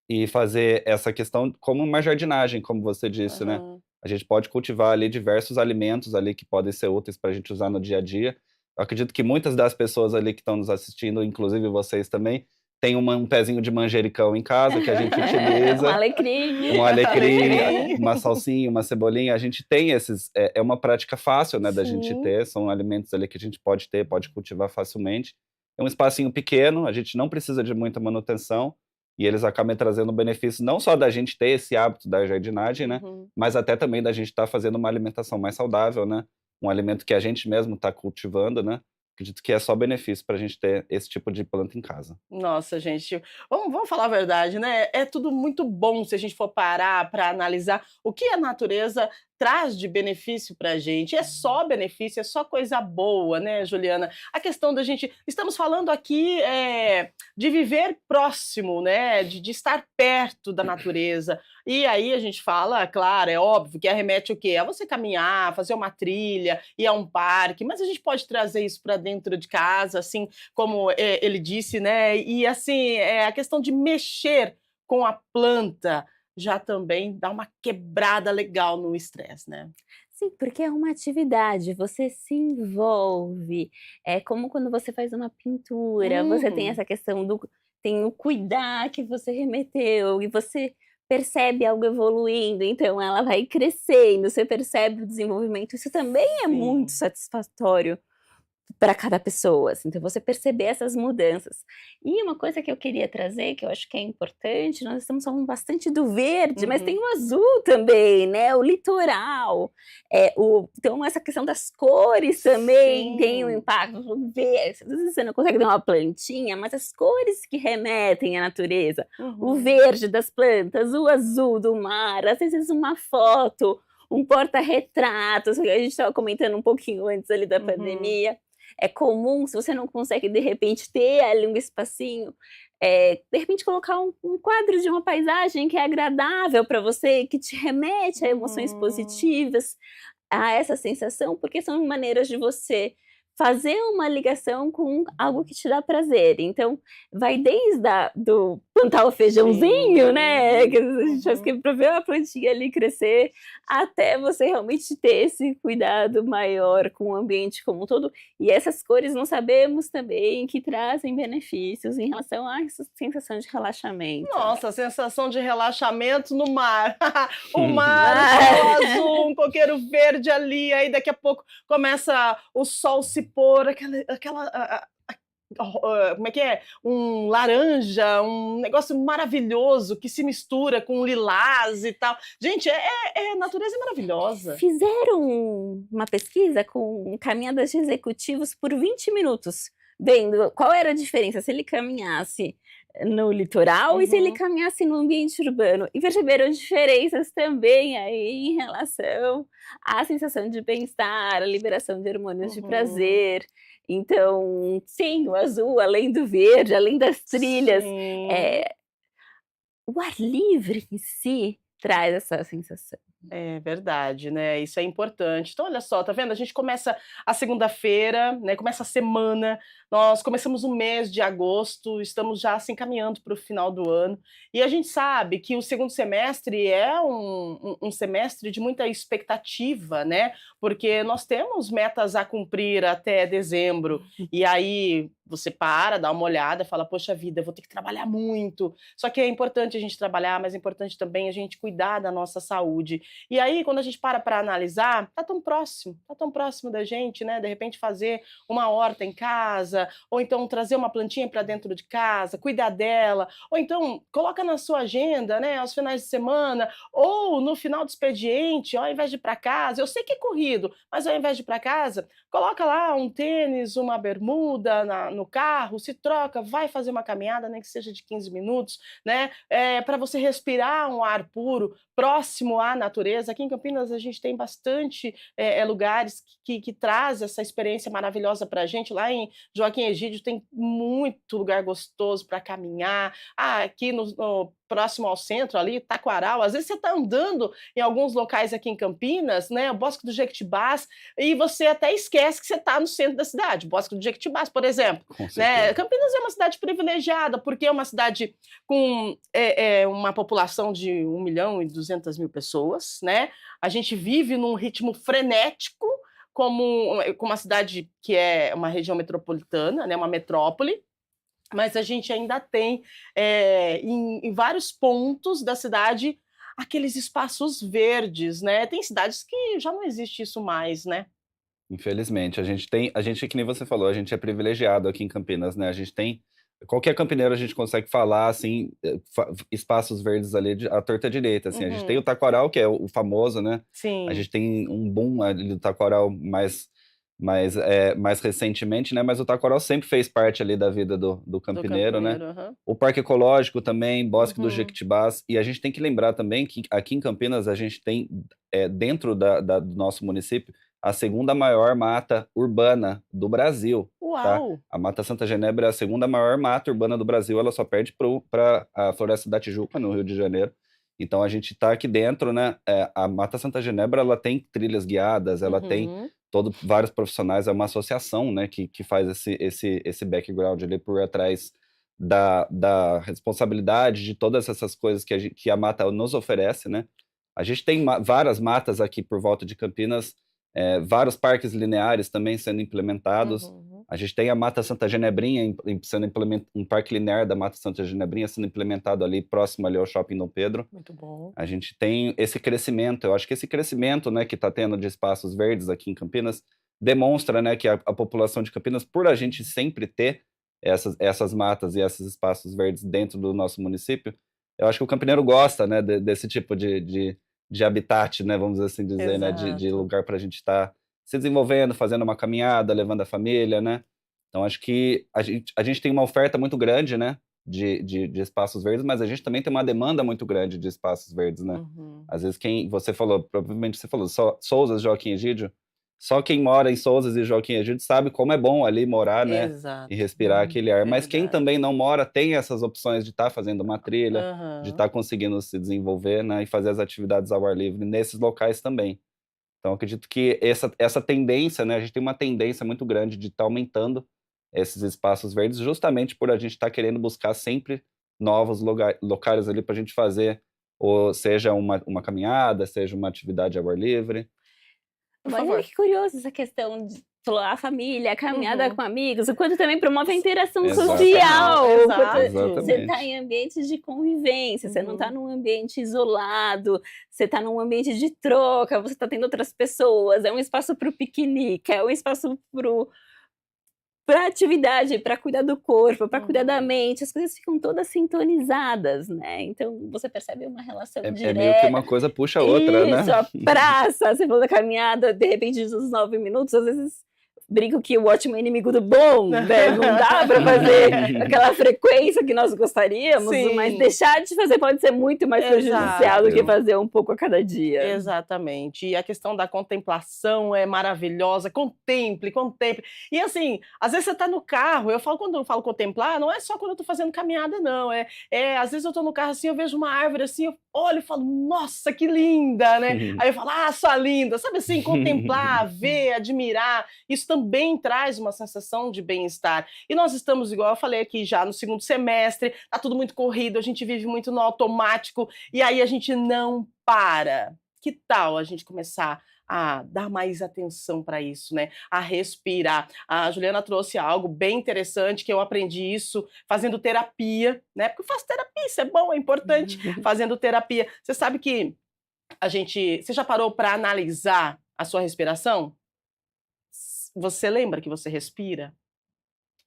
e fazer essa questão como uma jardinagem, como você disse, né. Aham. A gente pode cultivar ali diversos alimentos ali que podem ser úteis para a gente usar no dia a dia, Eu acredito que muitas das pessoas ali que estão nos assistindo, inclusive vocês também, têm um pezinho de manjericão em casa que a gente Um utiliza, alecrim. um alecrim, Alecrim. uma salsinha, uma cebolinha. A gente tem esses. É uma prática fácil, né, da gente Sim. ter. São alimentos ali que a gente pode ter, pode cultivar facilmente. É um espacinho pequeno, a gente não precisa de muita manutenção. E eles acabam trazendo benefícios não só da gente ter esse hábito da jardinagem, né, Uhum. mas até também da gente estar fazendo uma alimentação mais saudável, né? Um alimento que a gente mesmo está cultivando, né? Acredito que é só benefício para a gente ter esse tipo de planta em casa. Nossa, gente, vamos falar a verdade, né? É tudo muito bom se a gente for parar para analisar o que a natureza traz de benefício para a gente. É só benefício, é só coisa boa, né, Juliana? A questão da gente. Estamos falando aqui de viver próximo, né? De estar perto da natureza. E aí a gente fala, claro, é óbvio que arremete o quê? A você caminhar, fazer uma trilha, ir a um parque, mas a gente pode trazer isso para dentro de casa, assim, como ele disse, né? E assim, a questão de mexer com a planta já também dá uma quebrada legal no estresse, né? Sim, porque é uma atividade, você se envolve. É como quando você faz uma pintura, você tem Uhum. essa questão do tem o cuidar que você remeteu e você percebe algo evoluindo, então ela vai crescendo, você percebe o desenvolvimento, isso também é muito Sim. satisfatório para cada pessoa, assim, então você perceber essas mudanças. E uma coisa que eu queria trazer, que eu acho que é importante, nós estamos falando bastante do verde, mas tem Uhum. o azul também, né, o litoral, então essa questão das cores também tem um Sim. impacto, o verde, às vezes você não consegue ver uma plantinha, mas as cores que remetem à natureza, o Uhum. verde das plantas, o azul do mar, às vezes uma foto, um porta-retratos, a gente estava comentando um pouquinho antes ali da Uhum. pandemia, é comum, se você não consegue de repente ter ali um espacinho, de repente colocar um quadro de uma paisagem que é agradável para você, que te remete a emoções Uhum. positivas, a essa sensação, porque são maneiras de você fazer uma ligação com algo que te dá prazer. Então, vai desde do plantar o feijãozinho, né, que Sim. às vezes a gente faz Uhum. que para ver a plantinha ali crescer, até você realmente ter esse cuidado maior com o ambiente como um todo. E essas cores nós sabemos também que trazem benefícios em relação a essa sensação de relaxamento. Nossa, a sensação de relaxamento no mar. O mar, o céu Ah, azul, um coqueiro verde ali, aí daqui a pouco começa o sol se pôr, como é que é? Um laranja, um negócio maravilhoso que se mistura com lilás e tal. Gente, natureza é maravilhosa. fizeram uma pesquisa com caminhadas de executivos por 20 minutos, vendo qual era a diferença se ele caminhasse no litoral e se ele Uhum, caminhasse no ambiente urbano, e perceberam diferenças também aí em relação à sensação de bem-estar, a liberação de hormônios de uhum. prazer. Então, sim, o azul, além do verde, além das trilhas, Sim. eh, o ar livre em si traz essa sensação. É verdade, né, isso é importante. Então olha só, tá vendo, a gente começa a segunda-feira, né, começa a semana, nós começamos o mês de agosto, estamos já se encaminhando para o final do ano, e a gente sabe que o segundo semestre é um semestre de muita expectativa, né, porque nós temos metas a cumprir até dezembro, e aí você para, dá uma olhada, fala: "Poxa vida, eu vou ter que trabalhar muito". Só que é importante a gente trabalhar, mas é importante também a gente cuidar da nossa saúde. E aí, quando a gente para analisar, tá tão próximo da gente, né? De repente fazer uma horta em casa, ou então trazer uma plantinha para dentro de casa, cuidar dela, ou então coloca na sua agenda, né, aos finais de semana, ou no final do expediente, ao invés de ir para casa, eu sei que é corrido, mas ao invés de ir para casa, coloca lá um tênis, uma bermuda no carro, se troca, vai fazer uma caminhada, nem que seja de 15 minutos, né? Para você respirar um ar puro, próximo à natureza. Aqui em Campinas a gente tem bastante lugares que traz essa experiência maravilhosa para a gente. Lá em Joaquim Egídio tem muito lugar gostoso para caminhar. Ah, aqui próximo ao centro, ali, Taquaral, às vezes você está andando em alguns locais aqui em Campinas, né, o Bosque do Jequitibás, e você até esquece que você está no centro da cidade. Bosque do Jequitibás, por exemplo, Com né? certeza. Campinas é uma cidade privilegiada, porque é uma cidade com uma população de 1.200.000 pessoas, né? A gente vive num ritmo frenético, como uma cidade que é uma região metropolitana, né, uma metrópole, mas a gente ainda tem em vários pontos da cidade aqueles espaços verdes, né? Tem cidades que já não existe isso mais, né? Infelizmente, a gente, que nem você falou, a gente é privilegiado aqui em Campinas, né? A gente tem, qualquer campineiro a gente consegue falar, assim, espaços verdes ali à torta direita, assim. A gente tem o Taquaral, que é o famoso, né? A Sim. gente tem um boom ali do Taquaral mais recentemente, né? Mas o Taquaral sempre fez parte ali da vida do campineiro, né? aham. O Parque Ecológico também, Bosque dos Uhum. Jequitibás. E a gente tem que lembrar também que aqui em Campinas a gente tem, dentro do nosso município, a segunda maior mata urbana do Brasil, tá? Uau! A Mata Santa Genebra é a segunda maior mata urbana do Brasil, ela só perde para a Floresta da Tijuca, no Rio de Janeiro. Então a gente está aqui dentro, né? A Mata Santa Genebra, ela tem trilhas guiadas, ela tem vários profissionais, é uma associação, né, que faz esse background ali por trás da responsabilidade de todas essas coisas que a mata nos oferece, né? A gente tem várias matas aqui por volta de Campinas, vários parques lineares também sendo implementados. A gente tem a Mata Santa Genebrinha sendo um parque linear da Mata Santa Genebrinha sendo implementado ali próximo ali ao Shopping Dom Pedro. Muito bom. A gente tem esse crescimento, eu acho que esse crescimento, né, que está tendo de espaços verdes aqui em Campinas demonstra, né, que a população de Campinas, por a gente sempre ter essas matas e esses espaços verdes dentro do nosso município, eu acho que o campineiro gosta, né, desse tipo de habitat, né, vamos assim dizer, né, de Exato. lugar para a gente estar se desenvolvendo, fazendo uma caminhada, levando a família, né? Então acho que a gente tem uma oferta muito grande, né, de espaços verdes, mas a gente também tem uma demanda muito grande de espaços verdes, né? Às vezes você falou, provavelmente você falou, Sousas, Joaquim Egídio, só quem mora em Sousas e Joaquim Egídio sabe como é bom ali morar, né? Exato. E respirar aquele ar. Mas quem Verdade. também não mora tem essas opções de estar fazendo uma trilha, de Aham. estar conseguindo se desenvolver, né? E fazer as atividades ao ar livre nesses locais também. Então, acredito que essa tendência, né? A gente tem uma tendência muito grande de estar aumentando esses espaços verdes, justamente por a gente estar querendo buscar sempre novos locais ali para a gente fazer, ou seja uma caminhada, seja uma atividade ao ar livre. Por Olha favor. que curioso essa questão de falou a família, a caminhada com amigos, o quanto também promove a interação Exatamente. social. O quanto Exato. você está Exatamente. em ambientes de convivência, você não está num ambiente isolado, você está num ambiente de troca, você está tendo outras pessoas, é um espaço para o piquenique, é um espaço para atividade, para cuidar do corpo, para cuidar da mente, as coisas ficam todas sintonizadas, né? Então você percebe uma relação É direta. meio que uma coisa puxa a outra, né? Isso, a praça, você falou da caminhada, de repente, dos 9 minutos, às vezes brinco que o ótimo é inimigo do bom, né? Não dá para fazer aquela frequência que nós gostaríamos, Sim. mas deixar de fazer pode ser muito mais prejudicial do que fazer um pouco a cada dia. Exatamente. E a questão da contemplação é maravilhosa. Contemple, contemple. E assim, às vezes você está no carro, quando eu falo contemplar, não é só quando eu estou fazendo caminhada, não. Às vezes eu estou no carro assim, eu vejo uma árvore assim, eu olho e falo, nossa, que linda, né? Aí eu falo, sua linda. Sabe assim, contemplar, ver, admirar, isso também traz uma sensação de bem-estar. E nós estamos, igual eu falei aqui, já no segundo semestre, tá tudo muito corrido, a gente vive muito no automático, e aí a gente não para. Que tal a gente começar a dar mais atenção para isso, né? A respirar. A Juliana trouxe algo bem interessante, que eu aprendi isso fazendo terapia, né? Porque eu faço terapia, isso é bom, é importante. Fazendo terapia. Você sabe que você já parou para analisar a sua respiração? Você lembra que você respira?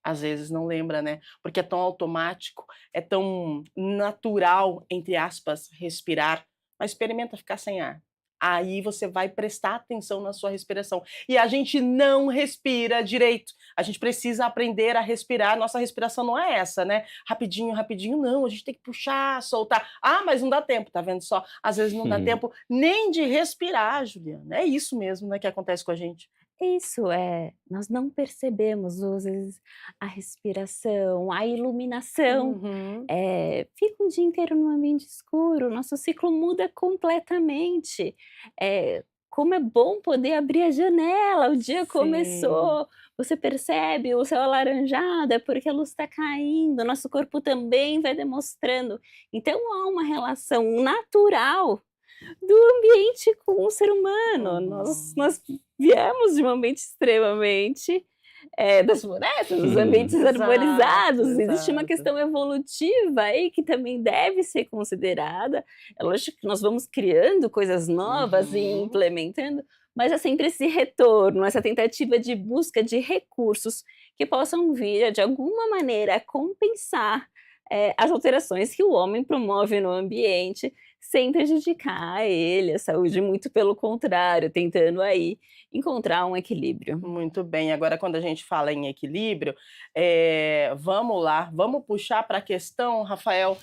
Às vezes não lembra, né? Porque é tão automático, é tão natural, entre aspas, respirar. Mas experimenta ficar sem ar. Aí você vai prestar atenção na sua respiração. E a gente não respira direito. A gente precisa aprender a respirar. Nossa respiração não é essa, né? Rapidinho, rapidinho, não. A gente tem que puxar, soltar. Mas não dá tempo, tá vendo só? Às vezes não dá tempo nem de respirar, Juliana. É isso mesmo, né, que acontece com a gente. Isso, nós não percebemos, às vezes, a respiração, a iluminação. Fica um dia inteiro num ambiente escuro, nosso ciclo muda completamente. Como é bom poder abrir a janela, o dia começou, você percebe o céu alaranjado, é porque a luz está caindo, nosso corpo também vai demonstrando. Então há uma relação natural do ambiente com o ser humano. Nós viemos de um ambiente extremamente das florestas, dos ambientes Exato, arborizados. Existe uma exato. questão evolutiva aí que também deve ser considerada. É lógico que nós vamos criando coisas novas e Uhum. implementando, mas é sempre esse retorno, essa tentativa de busca de recursos que possam vir, de alguma maneira, a compensar as alterações que o homem promove no ambiente, sem prejudicar a ele, a saúde, muito pelo contrário, tentando aí encontrar um equilíbrio. Muito bem. Agora, quando a gente fala em equilíbrio, vamos lá, vamos puxar para a questão, Rafael,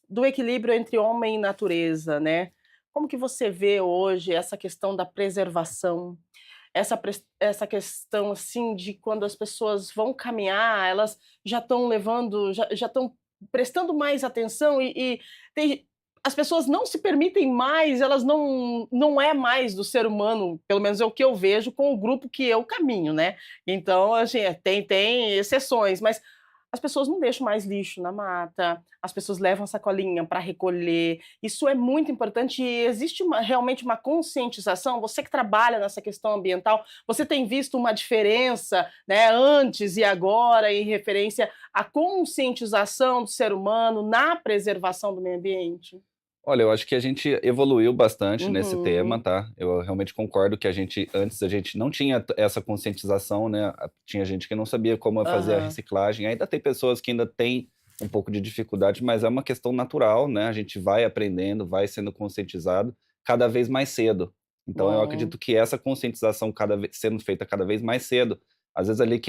do equilíbrio entre homem e natureza, né? Como que você vê hoje essa questão da preservação, essa questão assim de quando as pessoas vão caminhar, elas já estão levando, já estão prestando mais atenção e as pessoas não se permitem mais, elas não é mais do ser humano, pelo menos é o que eu vejo com o grupo que eu caminho, né. Então, assim, tem exceções, mas as pessoas não deixam mais lixo na mata, as pessoas levam sacolinha para recolher, isso é muito importante e existe realmente uma conscientização, você que trabalha nessa questão ambiental, você tem visto uma diferença, né, antes e agora em referência à conscientização do ser humano na preservação do meio ambiente? Olha, eu acho que a gente evoluiu bastante nesse tema, Uhum. tá? Eu realmente concordo que antes a gente não tinha essa conscientização, né? Tinha gente que não sabia como fazer a Aham. reciclagem. Ainda tem pessoas que ainda têm um pouco de dificuldade, mas é uma questão natural, né? A gente vai aprendendo, vai sendo conscientizado cada vez mais cedo. Então, eu Bom. acredito que essa conscientização sendo feita cada vez mais cedo, às vezes ali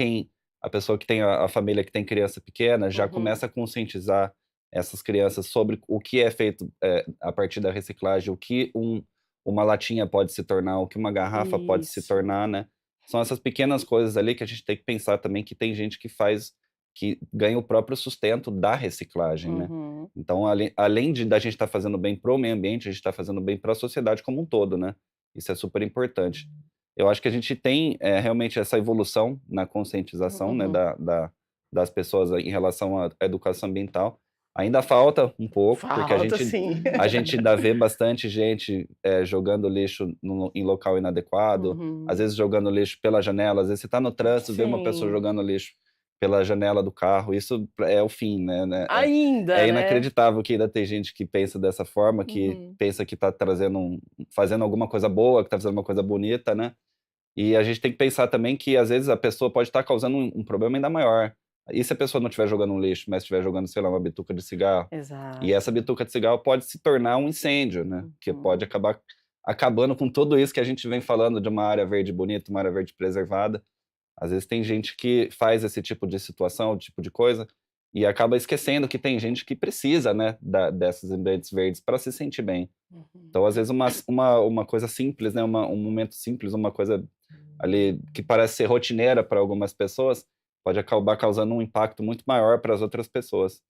a pessoa que tem a família que tem criança pequena já Uhum. começa a conscientizar essas crianças sobre o que é feito, a partir da reciclagem, o que uma latinha pode se tornar, o que uma garrafa pode se Isso. tornar, né. São essas pequenas coisas ali que a gente tem que pensar também que tem gente que ganha o próprio sustento da reciclagem, né. Uhum. Então além da gente estar fazendo bem para o meio ambiente, a gente está fazendo bem para a sociedade como um todo, né. Isso é super importante. Eu acho que a gente tem, realmente essa evolução na conscientização, né, Uhum. das pessoas em relação à educação ambiental. Ainda falta um pouco, porque Falta sim. a gente ainda vê bastante gente, jogando lixo em local inadequado, às Uhum. vezes jogando lixo pela janela, às vezes você está no trânsito, vê uma pessoa Sim. jogando lixo pela janela do carro, isso é o fim, né, é Ainda, né. inacreditável que ainda tem gente que pensa dessa forma, que Uhum. pensa que está fazendo alguma coisa boa, que está fazendo uma coisa bonita, né. E a gente tem que pensar também que, às vezes, a pessoa pode estar causando um problema ainda maior. E se a pessoa não estiver jogando um lixo, mas estiver jogando, sei lá, uma bituca de cigarro, e essa Exato. bituca de cigarro pode se tornar um incêndio, né, que pode Uhum. acabar acabando com tudo isso que a gente vem falando de uma área verde bonita, uma área verde preservada. Às vezes tem gente que faz esse tipo de situação, tipo de coisa, e acaba esquecendo que tem gente que precisa, né, desses ambientes verdes para se sentir bem. Uhum. Então, às vezes, uma coisa simples, né, um momento simples, uma coisa ali que parece ser rotineira para algumas pessoas, pode acabar causando um impacto muito maior para as outras pessoas.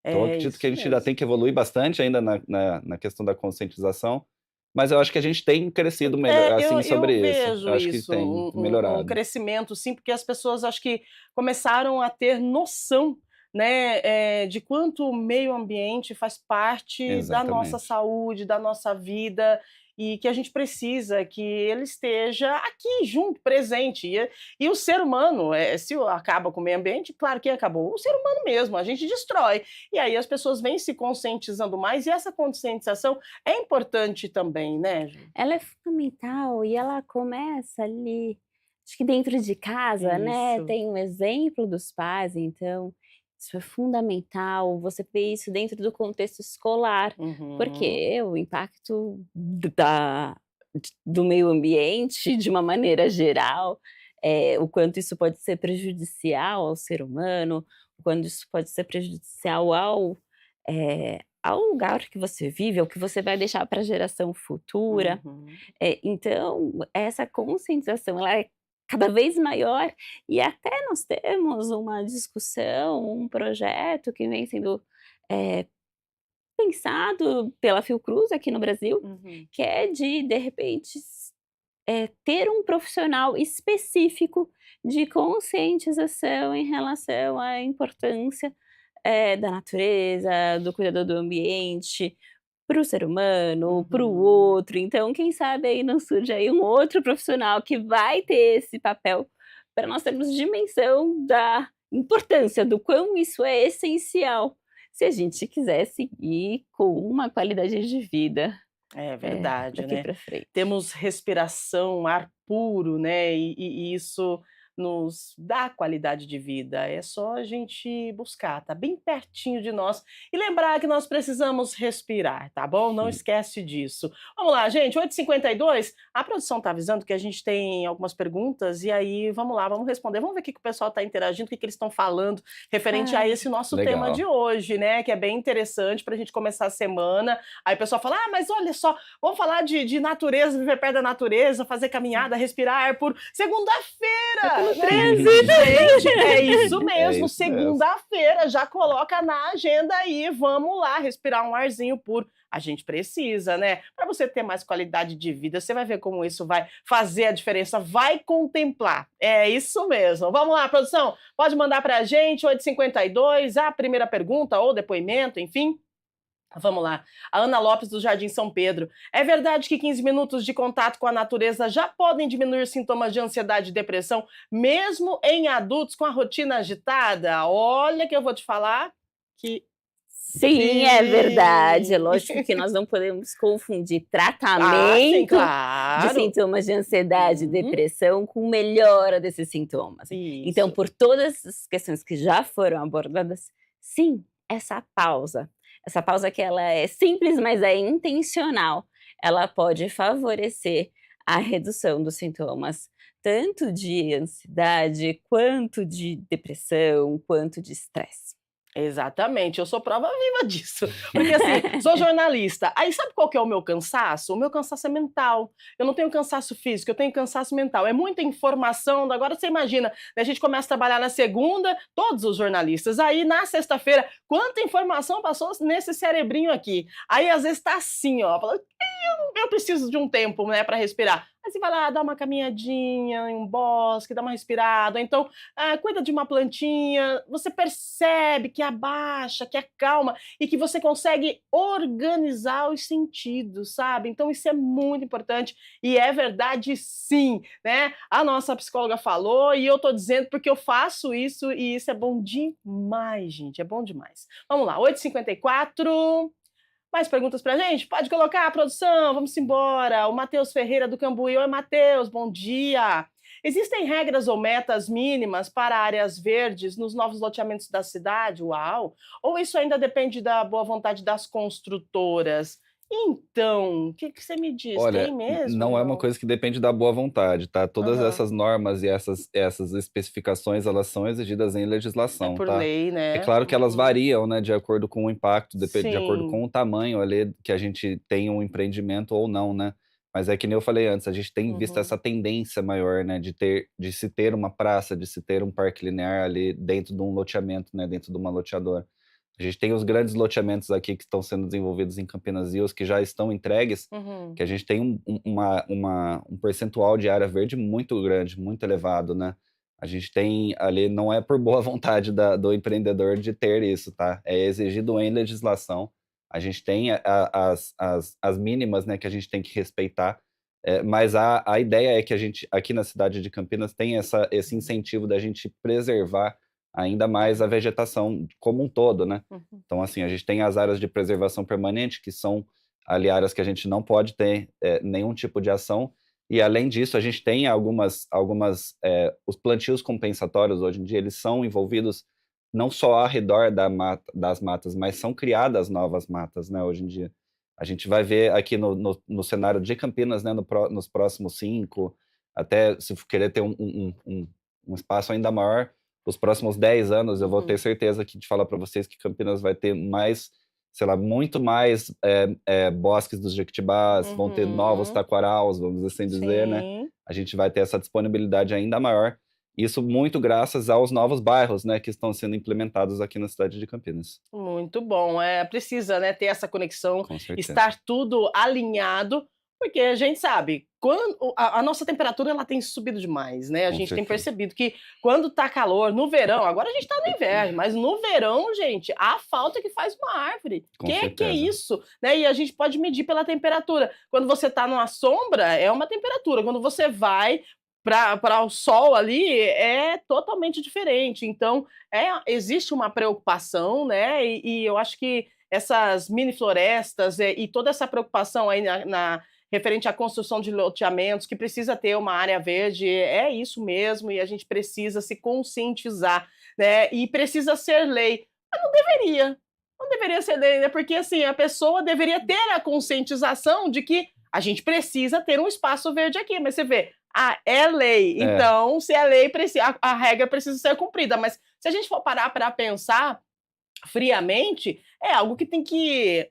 Então, eu É acredito que isso a gente ainda mesmo. tem que evoluir bastante ainda na questão da conscientização, mas eu acho que a gente tem crescido melhor, Eu assim, eu sobre isso. Eu vejo acho que isso, tem um melhorado. crescimento sim, porque as pessoas acho que começaram a ter noção, né, de quanto o meio ambiente faz parte da nossa Exatamente. saúde, da nossa vida, e que a gente precisa que ele esteja aqui junto, presente. E o ser humano, se acaba com o meio ambiente, claro, quem acabou? O ser humano mesmo, a gente destrói. E aí as pessoas vêm se conscientizando mais, e essa conscientização é importante também, né, Ju? Ela é fundamental e ela começa ali, acho que dentro de casa, né, Isso. tem um exemplo dos pais, então isso é fundamental, você vê isso dentro do contexto escolar, Uhum. porque o impacto do meio ambiente, de uma maneira geral, o quanto isso pode ser prejudicial ao ser humano, o quanto isso pode ser prejudicial ao lugar que você vive, ao que você vai deixar para a geração futura. Uhum. Então, essa conscientização ela é cada vez maior e até nós temos uma discussão, um projeto que vem sendo, eh, pensado pela Fiocruz aqui no Brasil, Uhum. que é de repente, ter um profissional específico de conscientização em relação à importância, da natureza, do cuidador do ambiente, para o ser humano, para o Uhum. outro. Então, quem sabe aí não surge aí um outro profissional que vai ter esse papel para nós termos dimensão da importância, do quão isso é essencial, se a gente quiser seguir com uma qualidade de vida, É verdade, daqui né. para frente. Temos respiração, ar puro, né, e isso nos dá qualidade de vida, é só a gente buscar, tá bem pertinho de nós e lembrar que nós precisamos respirar, tá bom? Não Hum. esquece disso. Vamos lá, gente, 8h52, a produção tá avisando que a gente tem algumas perguntas e aí vamos lá, vamos responder, vamos ver o que que o pessoal tá interagindo, o que que eles estão falando referente a Ai, esse nosso tema de Legal. hoje, né, que é bem interessante pra gente começar a semana. Aí o pessoal fala: "Ah, mas olha só, vamos falar de natureza, viver perto da natureza, fazer caminhada, respirar ar puro. tá Segunda-feira, pelo né? trânsito. Gente, é isso É mesmo. isso mesmo. Segunda-feira, já coloca na agenda aí. Vamos lá, respirar um arzinho puro. A gente precisa, né? Para você ter mais qualidade de vida, você vai ver como isso vai fazer a diferença. Vai contemplar. É isso mesmo. Vamos lá, produção. Pode mandar para a gente, 8h52, a primeira pergunta ou depoimento, enfim. Vamos lá. A Ana Lopes, do Jardim São Pedro. É verdade que 15 minutos de contato com a natureza já podem diminuir sintomas de ansiedade e depressão, mesmo em adultos com a rotina agitada? Olha que eu vou te falar que Sim, é verdade. É sim. lógico que nós não podemos confundir Ah, sim, tratamento de claro. sintomas de ansiedade e Uhum. depressão com melhora desses sintomas. Então, Isso. por todas as questões que já foram abordadas, sim, essa pausa que ela é simples, mas é intencional, ela pode favorecer a redução dos sintomas, tanto de ansiedade, quanto de depressão, quanto de estresse. Exatamente, eu sou prova viva disso. Porque assim, sou jornalista, aí sabe qual que é o meu cansaço? O meu cansaço é mental. Eu não tenho cansaço físico, eu tenho cansaço mental. É muita informação, agora você imagina, né, a gente começa a trabalhar na segunda, todos os jornalistas, aí na sexta-feira, quanta informação passou nesse cerebrinho aqui. Aí às vezes tá assim, ó, fala, eu preciso de um tempo, né, para respirar. Aí você vai lá, dá uma caminhadinha em um bosque, dá uma respirada, ou então cuida de uma plantinha, você percebe que abaixa, que acalma e que você consegue organizar os sentidos, sabe? Então isso é muito importante e é verdade sim, né? A nossa psicóloga falou e eu tô dizendo porque eu faço isso e isso é bom demais, gente, é bom demais. Vamos lá, 8h54. Mais perguntas pra gente? Pode colocar, produção, vamos embora. O Matheus Ferreira do Cambuí. Oi, Matheus, bom dia. Existem regras ou metas mínimas para áreas verdes nos novos loteamentos da cidade? Uau! Ou isso ainda depende da boa vontade das construtoras? Então, o que que você me diz? Tem Olha, mesmo ou não é uma não? coisa que depende da boa vontade, tá? Todas Aham. essas normas e essas especificações, elas são exigidas em É legislação, por tá? lei, É né? claro que elas Uhum. variam, né, de acordo com o impacto, de acordo Sim. com o tamanho ali que a gente tem um empreendimento ou não, né? Mas é que nem eu falei antes, a gente tem visto Uhum. essa tendência maior, né, de se ter uma praça, de se ter um parque linear ali dentro de um loteamento, né, dentro de uma loteadora. A gente tem os grandes loteamentos aqui que estão sendo desenvolvidos em Campinas e os que já estão entregues, Uhum. que a gente tem um percentual de área verde muito grande, muito elevado, né. A gente tem ali, não é por boa vontade do empreendedor de ter isso, tá, é exigido em legislação. A gente tem as mínimas, né, que a gente tem que respeitar, mas a ideia é que a gente, aqui na cidade de Campinas, tem esse incentivo da gente preservar ainda mais a vegetação como um todo, né. Uhum. Então, assim, a gente tem as áreas de preservação permanente, que são ali áreas que a gente não pode ter, nenhum tipo de ação, e além disso a gente tem os plantios compensatórios hoje em dia, eles são envolvidos não só ao redor das matas, mas são criadas novas matas, né, hoje em dia. A gente vai ver aqui no cenário de Campinas, né, nos próximos 5, até se querer ter um espaço ainda maior, os próximos 10 anos, eu vou ter Uhum. certeza que de falar para vocês que Campinas vai ter mais, sei lá, muito mais, bosques dos jequitibás, vão ter novos Uhum. taquaraus, vamos assim dizer, né. Sim. A gente vai ter essa disponibilidade ainda maior, isso muito graças aos novos bairros, né, que estão sendo implementados aqui na cidade de Campinas. Muito bom. É, precisa, né, ter essa conexão, Com certeza. estar tudo alinhado, Porque a gente sabe, quando a nossa temperatura ela tem subido demais, né? A Com gente tem certeza. percebido que quando tá calor, no verão, agora a gente tá no inverno, mas no verão, gente, a falta que faz uma árvore. Com Que é certeza. isso? Né? E a gente pode medir pela temperatura. Quando você tá numa sombra, é uma temperatura. Quando você vai para o sol ali, é totalmente diferente. Então, existe uma preocupação, né? E eu acho que essas mini florestas e toda essa preocupação aí referente à construção de loteamentos, que precisa ter uma área verde, é isso mesmo, e a gente precisa se conscientizar, né? E precisa ser lei. Mas não deveria. Não deveria ser lei, né? Porque assim, a pessoa deveria ter a conscientização de que a gente precisa ter um espaço verde aqui. Mas você vê, é lei. É. Então, se é lei, a regra precisa ser cumprida. Mas se a gente for parar para pensar friamente, é algo que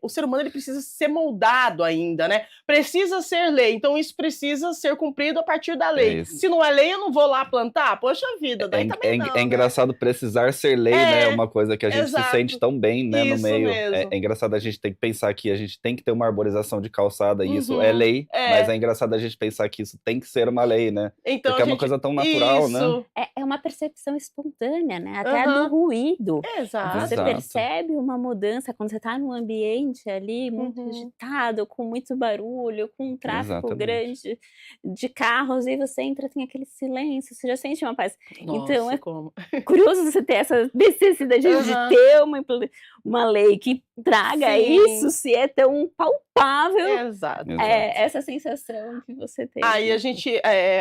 o ser humano ele precisa ser moldado ainda, né? Precisa ser lei, então isso precisa ser cumprido a partir da É lei. isso. Se não é lei, eu não vou lá plantar? Poxa vida, É, daí também não, né? engraçado precisar ser lei, né? É É, uma coisa que a gente se sente exato. tão bem, né, no Isso meio. mesmo. É engraçado a gente ter que pensar que a gente tem que ter uma arborização de calçada, e isso é Uhum, lei, mas é engraçado a gente pensar que isso tem que ser uma lei, né? Então Porque a é uma gente. coisa tão natural, né? Isso. É uma percepção espontânea, né? Até do Aham. ruído. Você Exato. Exato. percebe uma mudança quando você está num ambiente ali muito Uhum. agitado, com muito barulho, com um tráfego Exatamente. grande de carros, e você entra, tem aquele silêncio, você já sente uma paz. Então Nossa, é como. curioso você ter essa necessidade de Aham. ter uma lei que traga isso, Sim, se é tão palpável, exato. Exato. essa sensação que você Aí a teve. gente,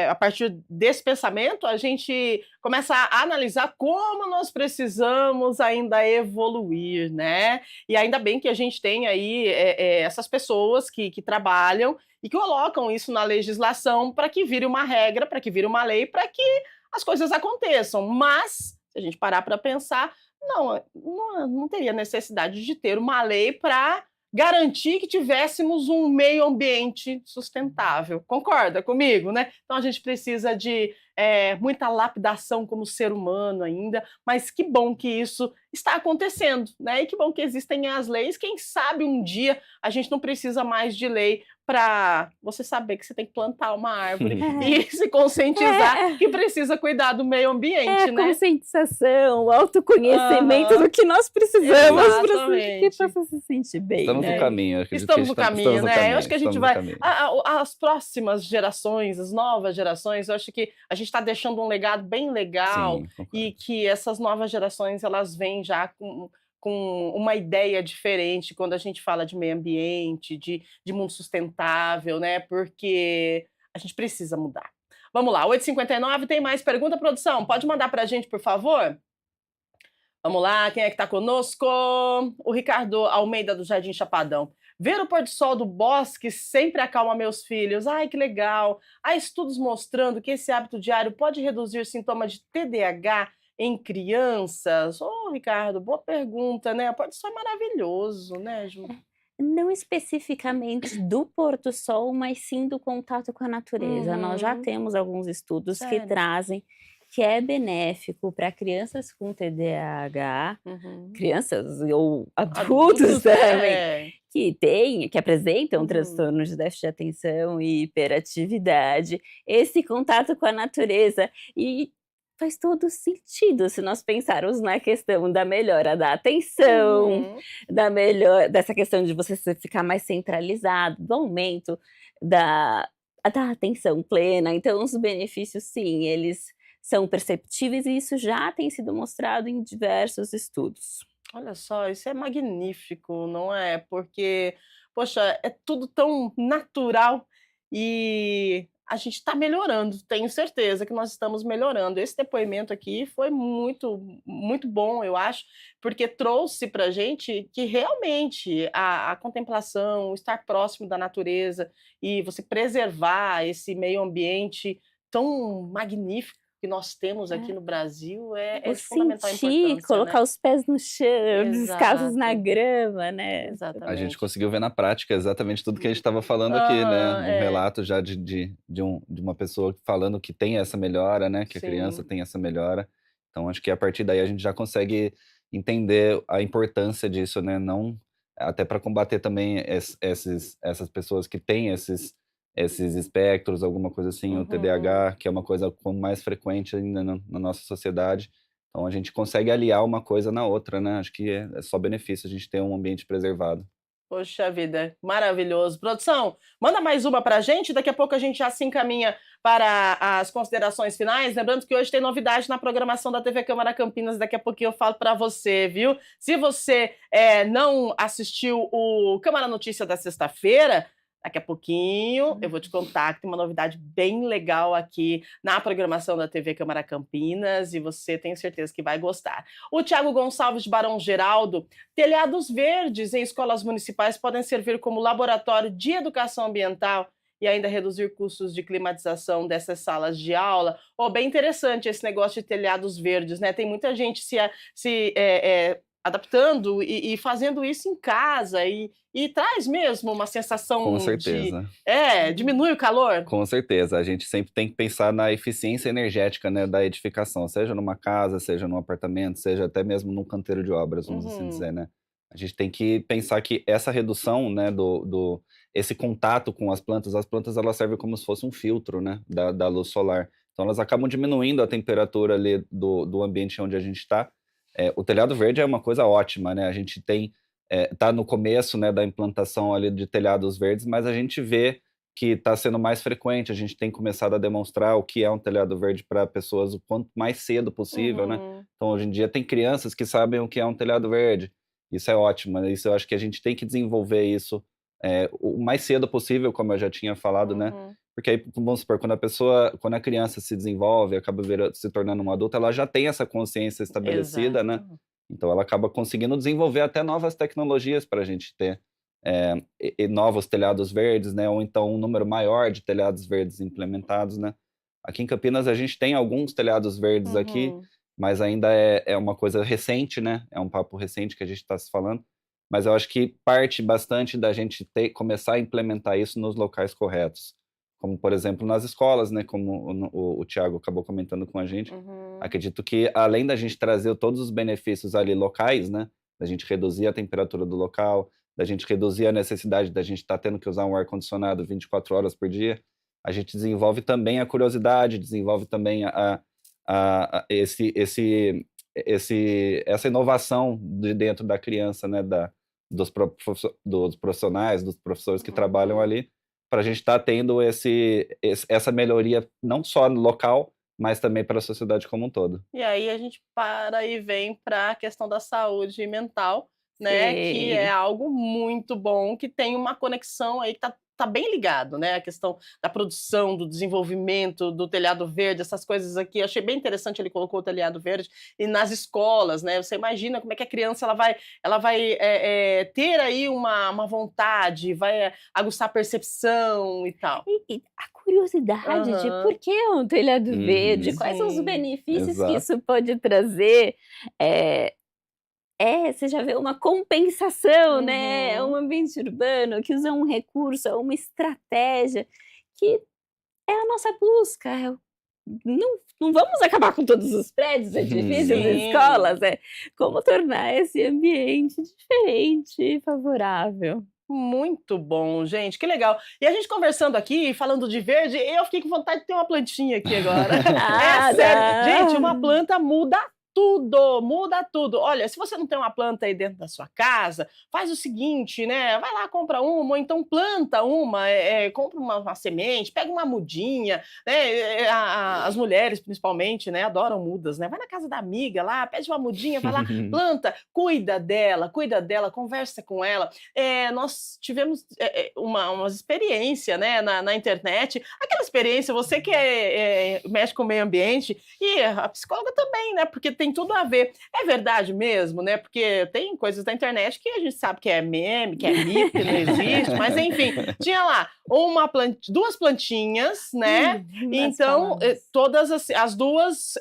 a partir desse pensamento, a gente começa a analisar como nós precisamos ainda evoluir, né? E ainda bem que a gente tem aí essas pessoas que trabalham e que colocam isso na legislação para que vire uma regra, para que vire uma lei, para que as coisas aconteçam. Mas, se a gente parar para pensar, não teria necessidade de ter uma lei para garantir que tivéssemos um meio ambiente sustentável. Concorda comigo, né? Então a gente precisa de muita lapidação como ser humano ainda, mas que bom que isso está acontecendo, né? E que bom que existem as leis. Quem sabe um dia a gente não precisa mais de lei para você saber que você tem que plantar uma árvore e se conscientizar que precisa cuidar do meio É ambiente, a né? conscientização, o autoconhecimento Aham. do que nós precisamos para que Exatamente. possa se sentir bem, Estamos no né? caminho, eu acredito que Estamos no caminho, estamos no né? Eu caminho, acho que a gente estamos no vai. caminho. As próximas gerações, as novas gerações, eu acho que a gente está deixando um legado bem legal Sim, concordo. e que essas novas gerações elas vêm já com uma ideia diferente quando a gente fala de meio ambiente, de mundo sustentável, né? Porque a gente precisa mudar. Vamos lá, 8h59, tem mais pergunta, produção? Pode mandar para a gente, por favor? Vamos lá, quem é que está conosco? O Ricardo Almeida, do Jardim Chapadão. Ver o pôr do sol do bosque sempre acalma meus filhos. Ai, que legal. Há estudos mostrando que esse hábito diário pode reduzir sintomas de TDAH em crianças? Ô, Ricardo, boa pergunta, né? O pôr do sol é maravilhoso, né, Ju? Não especificamente do pôr do sol, mas sim do contato com a natureza. Nós já Uhum. temos alguns estudos que Sério? trazem que é benéfico para crianças com TDAH, Uhum. crianças ou adultos também, que apresentam Uhum. transtornos de déficit de atenção e hiperatividade, esse contato com a natureza. E faz todo sentido se nós pensarmos na questão da melhora da atenção, Uhum. dessa questão de você ficar mais centralizado, do aumento da atenção plena. Então, os benefícios, sim, eles são perceptíveis, e isso já tem sido mostrado em diversos estudos. Olha só, isso é magnífico, não é? Porque, poxa, é tudo tão natural e a gente está melhorando. Tenho certeza que nós estamos melhorando. Esse depoimento aqui foi muito, muito bom, eu acho, porque trouxe para a gente que realmente a contemplação, o estar próximo da natureza e você preservar esse meio ambiente tão magnífico que nós temos aqui no Brasil é O de fundamental sentir, importância, colocar né? os pés no chão, descalços na Exato. grama, né? A gente Exatamente. conseguiu ver na prática exatamente tudo que a gente estava falando aqui, né? Aham, Um relato já de uma pessoa falando que tem essa melhora, né? Que a criança sim. tem essa melhora. Então, acho que a partir daí a gente já consegue entender a importância disso, né? Não, até para combater também essas pessoas que têm esses espectros, alguma coisa assim, o Uhum. TDAH, que é uma coisa mais frequente ainda na nossa sociedade. Então a gente consegue aliar uma coisa na outra, né? Acho que é só benefício a gente ter um ambiente preservado. Poxa vida, maravilhoso. Produção, manda mais uma pra gente, daqui a pouco a gente já se encaminha para as considerações finais. Lembrando que hoje tem novidade na programação da TV Câmara Campinas, daqui a pouquinho eu falo para você, viu? Se você não assistiu o Câmara Notícia da sexta-feira, daqui a pouquinho eu vou te contar que tem uma novidade bem legal aqui na programação da TV Câmara Campinas e você tem certeza que vai gostar. O Thiago Gonçalves de Barão Geraldo: telhados verdes em escolas municipais podem servir como laboratório de educação ambiental e ainda reduzir custos de climatização dessas salas de aula. Oh, bem interessante esse negócio de telhados verdes, né? Tem muita gente adaptando e fazendo isso em casa e traz mesmo uma Com sensação de... certeza. diminui o calor? Com certeza, a gente sempre tem que pensar na eficiência energética, né, da edificação, seja numa casa, seja num apartamento, seja até mesmo num canteiro de obras, vamos assim Uhum. dizer, né. A gente tem que pensar que essa redução, né, esse contato com as plantas elas servem como se fosse um filtro, né, da luz solar. Então elas acabam diminuindo a temperatura ali do ambiente onde a gente está. O telhado verde é uma coisa ótima, né, a gente tem, tá no começo, né, da implantação ali de telhados verdes, mas a gente vê que está sendo mais frequente, a gente tem começado a demonstrar o que é um telhado verde para pessoas o quanto mais cedo possível, né. Uhum. Então hoje em dia tem crianças que sabem o que é um telhado verde, isso é ótimo, né, isso eu acho que a gente tem que desenvolver isso, o mais cedo possível, como eu já tinha falado, né, Uhum. porque aí, vamos supor, quando a criança se desenvolve, acaba se tornando uma adulta, ela já tem essa consciência estabelecida, né, Exato. então ela acaba conseguindo desenvolver até novas tecnologias para a gente ter e novos telhados verdes, né, ou então um número maior de telhados verdes implementados, né. Aqui em Campinas a gente tem alguns telhados verdes aqui, Uhum. mas ainda é uma coisa recente, né, é um papo recente que a gente está se falando, mas eu acho que parte bastante da gente começar a implementar isso nos locais corretos, como por exemplo nas escolas, né, como o Thiago acabou comentando com a gente. Uhum. Acredito que além da gente trazer todos os benefícios ali locais, né, da gente reduzir a temperatura do local, da gente reduzir a necessidade da gente estar tendo que usar um ar-condicionado 24 horas por dia, a gente desenvolve também a curiosidade, desenvolve também essa inovação de dentro da criança, né, dos profissionais, dos professores que trabalham Uhum. ali, para a gente estar tendo essa melhoria não só no local, mas também para a sociedade como um todo. E aí a gente para e vem para a questão da saúde mental, né, que é Sim. algo muito bom, que tem uma conexão aí que tá bem ligado, né, a questão da produção, do desenvolvimento, do telhado verde, essas coisas aqui, achei bem interessante, ele colocou o telhado verde, e nas escolas, né, você imagina como é que a criança ela vai ter aí uma vontade, vai aguçar a percepção e tal. E a curiosidade de por Aham, que um telhado verde, Uhum, quais são os sim. benefícios que exato. isso pode trazer, eh você já vê uma compensação, né, é um Uhum. ambiente urbano que usa um recurso, é uma estratégia que é a nossa busca, não vamos acabar com todos os prédios, edifícios e Sim. escolas, como tornar esse ambiente diferente e favorável. Muito bom, gente, que legal. E a gente conversando aqui, falando de verde, eu fiquei com vontade de ter uma plantinha aqui agora. É Ah, sério. Gente, uma não. planta muda tudo, muda tudo. Olha, se você não tem uma planta aí dentro da sua casa, faz o seguinte, né? Vai lá, compra uma, ou então planta uma, compra uma semente, pega uma mudinha, né? As mulheres, principalmente, né, adoram mudas, né? Vai na casa da amiga lá, pede uma mudinha, vai lá, planta, cuida dela, conversa com ela. Nós tivemos umas experiências, né, na internet, aquela experiência, você que mexe com o meio ambiente, e a psicóloga também, né, porque tem tudo a ver. É verdade mesmo, né, porque tem coisas da internet que a gente sabe que é meme, que é mito, que não existe, mas enfim, tinha lá duas plantinhas, né, Nas então palavras. todas as duas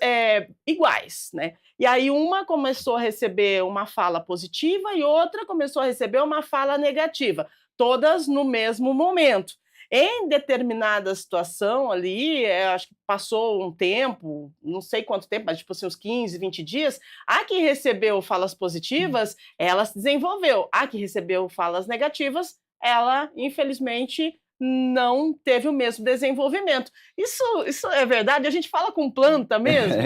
iguais, né, e aí uma começou a receber uma fala positiva e outra começou a receber uma fala negativa, todas no mesmo momento. Em determinada situação ali, acho que passou um tempo, não sei quanto tempo, mas tipo assim, uns 15, 20 dias, a que recebeu falas positivas, ela se desenvolveu. A que recebeu falas negativas, ela, infelizmente, não teve o mesmo desenvolvimento. Isso é verdade? A gente fala com planta mesmo?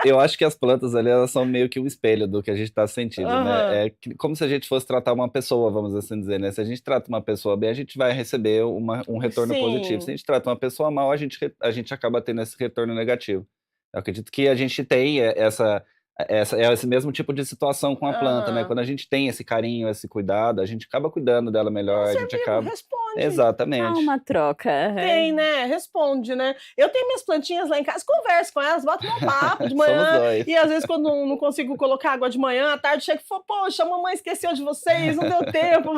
Eu acho que as plantas ali, elas são meio que um espelho do que a gente está sentindo, né? Como se a gente fosse tratar uma pessoa, vamos assim dizer, né? Se a gente trata uma pessoa bem, a gente vai receber um retorno positivo. Se a gente trata uma pessoa mal, a gente acaba tendo esse retorno negativo. Eu acredito que a gente tem esse mesmo tipo de situação com a planta, né? Quando a gente tem esse carinho, esse cuidado, a gente acaba cuidando dela melhor, a gente acaba... Responde. Exatamente. Há uma troca. Tem, né? Responde, né? Eu tenho minhas plantinhas lá em casa, converso com elas, boto um papo de manhã. Somos dois. E às vezes, quando não consigo colocar água de manhã, à tarde chega e fala, poxa, a mamãe esqueceu de vocês, não deu tempo.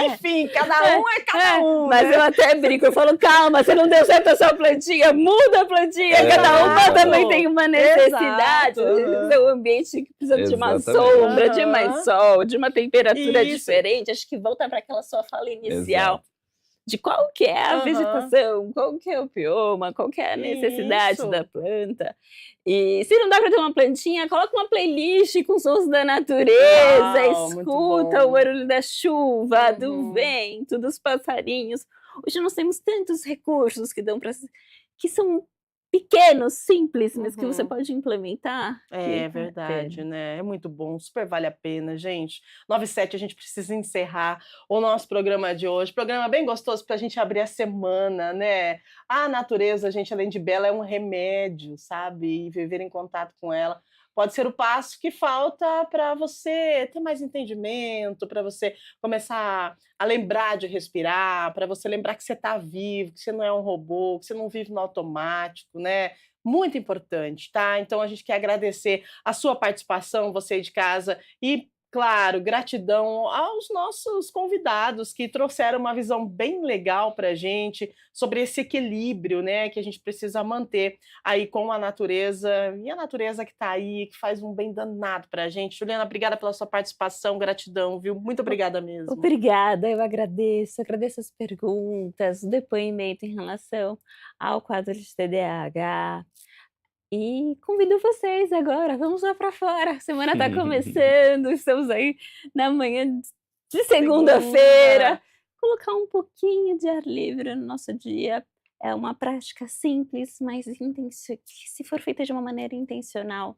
Enfim, cada um é cada um. Mas né? eu até brinco, eu falo, calma, você não deu certo a sua plantinha, muda a plantinha, cada uma também tem uma necessidade. Seu ambiente que precisa de uma sombra, de mais sol, de uma temperatura diferente. Acho que volta para aquela sua fala inicial. Exato. De qual que é a vegetação, qual que é o bioma, qual que é a necessidade da planta. E se não dá para ter uma plantinha, coloca uma playlist com sons da natureza, escuta o barulho da chuva, do vento, dos passarinhos. Hoje nós temos tantos recursos que são pequenos, simples, mas que você pode implementar. É verdade, né? É muito bom, super vale a pena, gente. 9h07, a gente precisa encerrar o nosso programa de hoje. Programa bem gostoso para a gente abrir a semana, né? A natureza, gente, além de bela, é um remédio, sabe? E viver em contato com ela pode ser o passo que falta para você ter mais entendimento, para você começar a lembrar de respirar, para você lembrar que você está vivo, que você não é um robô, que você não vive no automático, né? Muito importante, tá? Então a gente quer agradecer a sua participação, você aí de casa, e claro, gratidão aos nossos convidados que trouxeram uma visão bem legal para a gente sobre esse equilíbrio, né, que a gente precisa manter aí com a natureza, e a natureza que está aí, que faz um bem danado para a gente. Juliana, obrigada pela sua participação, gratidão, viu? Muito obrigada mesmo. Obrigada, eu agradeço as perguntas, o depoimento em relação ao quadro de TDAH. E convido vocês agora, vamos lá para fora. A semana está começando, estamos aí na manhã de segunda-feira. Colocar um pouquinho de ar livre no nosso dia é uma prática simples, mas que se for feita de uma maneira intencional,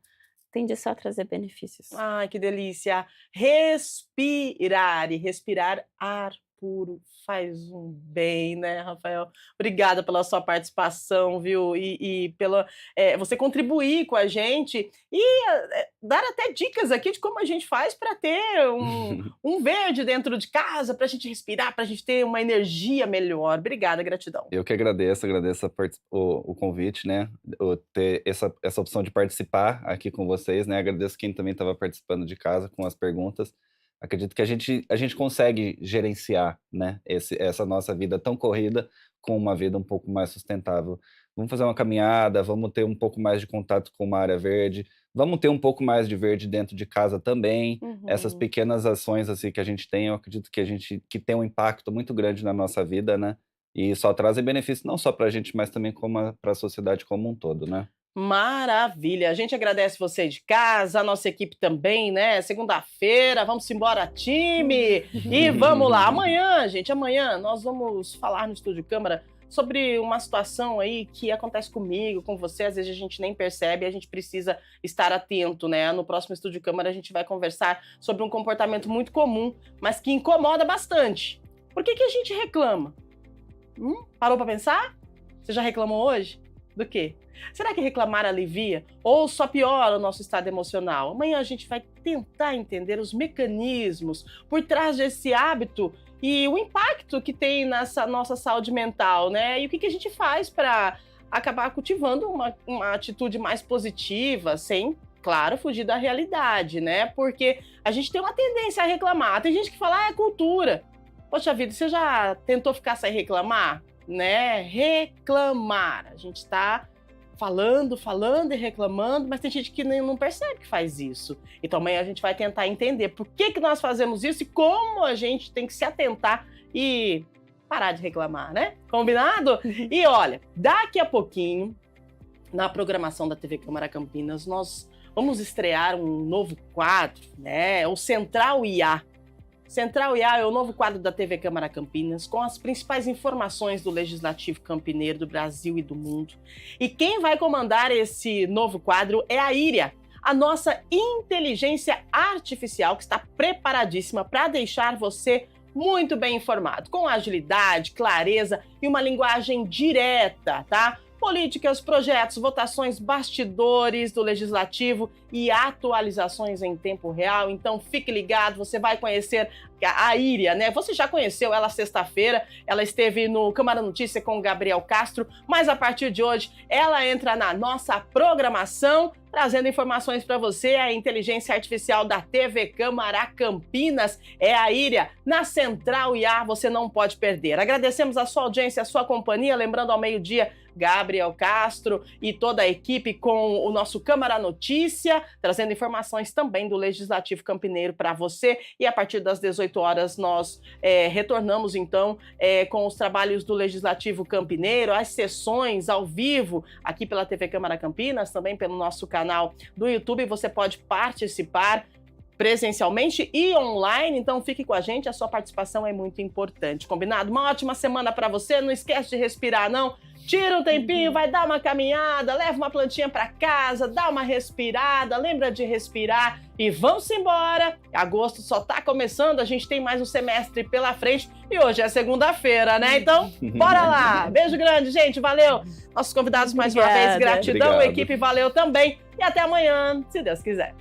tende só a trazer benefícios. Ai, que delícia! Respirar, e respirar ar puro faz um bem, né, Rafael? Obrigada pela sua participação, viu? E pela você contribuir com a gente e dar até dicas aqui de como a gente faz para ter um verde dentro de casa, para a gente respirar, para a gente ter uma energia melhor. Obrigada, gratidão. Eu que agradeço o convite, né? Ter essa opção de participar aqui com vocês, né? Agradeço quem também estava participando de casa com as perguntas. Acredito que a gente consegue gerenciar, né, essa nossa vida tão corrida com uma vida um pouco mais sustentável. Vamos fazer uma caminhada, vamos ter um pouco mais de contato com uma área verde, vamos ter um pouco mais de verde dentro de casa também. Essas pequenas ações assim que a gente tem, eu acredito que tem um impacto muito grande na nossa vida, né? E só trazem benefício não só para a gente, mas também para a sociedade como um todo, né? Maravilha, a gente agradece você de casa, a nossa equipe também, né? Segunda-feira, vamos embora, time! E vamos lá, amanhã nós vamos falar no Estúdio Câmara sobre uma situação aí que acontece comigo, com você, às vezes a gente nem percebe, a gente precisa estar atento, né? No próximo Estúdio Câmara a gente vai conversar sobre um comportamento muito comum, mas que incomoda bastante. Por que a gente reclama? Parou para pensar? Você já reclamou hoje? Do quê? Será que reclamar alivia ou só piora o nosso estado emocional? Amanhã a gente vai tentar entender os mecanismos por trás desse hábito e o impacto que tem nessa nossa saúde mental, né? E o que a gente faz para acabar cultivando uma atitude mais positiva, sem, claro, fugir da realidade, né? Porque a gente tem uma tendência a reclamar. Tem gente que fala, é cultura. Poxa vida, você já tentou ficar sem reclamar? Né? Reclamar. A gente está falando e reclamando, mas tem gente que não percebe que faz isso. Então amanhã a gente vai tentar entender por que nós fazemos isso e como a gente tem que se atentar e parar de reclamar, né? Combinado? E olha, daqui a pouquinho, na programação da TV Câmara Campinas, nós vamos estrear um novo quadro, né? O Central IA. Central IA é o novo quadro da TV Câmara Campinas, com as principais informações do Legislativo Campineiro, do Brasil e do mundo. E quem vai comandar esse novo quadro é a Íria, a nossa inteligência artificial, que está preparadíssima para deixar você muito bem informado, com agilidade, clareza e uma linguagem direta, tá? Políticas, projetos, votações, bastidores do Legislativo e atualizações em tempo real. Então fique ligado, você vai conhecer a Íria, né? Você já conheceu ela sexta-feira, ela esteve no Câmara Notícia com o Gabriel Castro, mas a partir de hoje ela entra na nossa programação, trazendo informações para você. A inteligência artificial da TV Câmara Campinas é a Íria, na Central IA, você não pode perder. Agradecemos a sua audiência, a sua companhia, lembrando ao meio-dia, Gabriel Castro e toda a equipe com o nosso Câmara Notícia, trazendo informações também do Legislativo Campineiro para você. E a partir das 18 horas nós retornamos então com os trabalhos do Legislativo Campineiro, as sessões ao vivo aqui pela TV Câmara Campinas, também pelo nosso canal do YouTube. Você pode participar presencialmente e online, então fique com a gente, a sua participação é muito importante, combinado? Uma ótima semana para você, não esquece de respirar não, tira um tempinho, vai dar uma caminhada, leva uma plantinha para casa, dá uma respirada, lembra de respirar e vamos embora. Agosto só tá começando, a gente tem mais um semestre pela frente e hoje é segunda-feira, né? Então, bora lá. Beijo grande, gente, valeu. Nossos convidados mais uma vez, gratidão, Obrigado. Equipe, valeu também e até amanhã, se Deus quiser.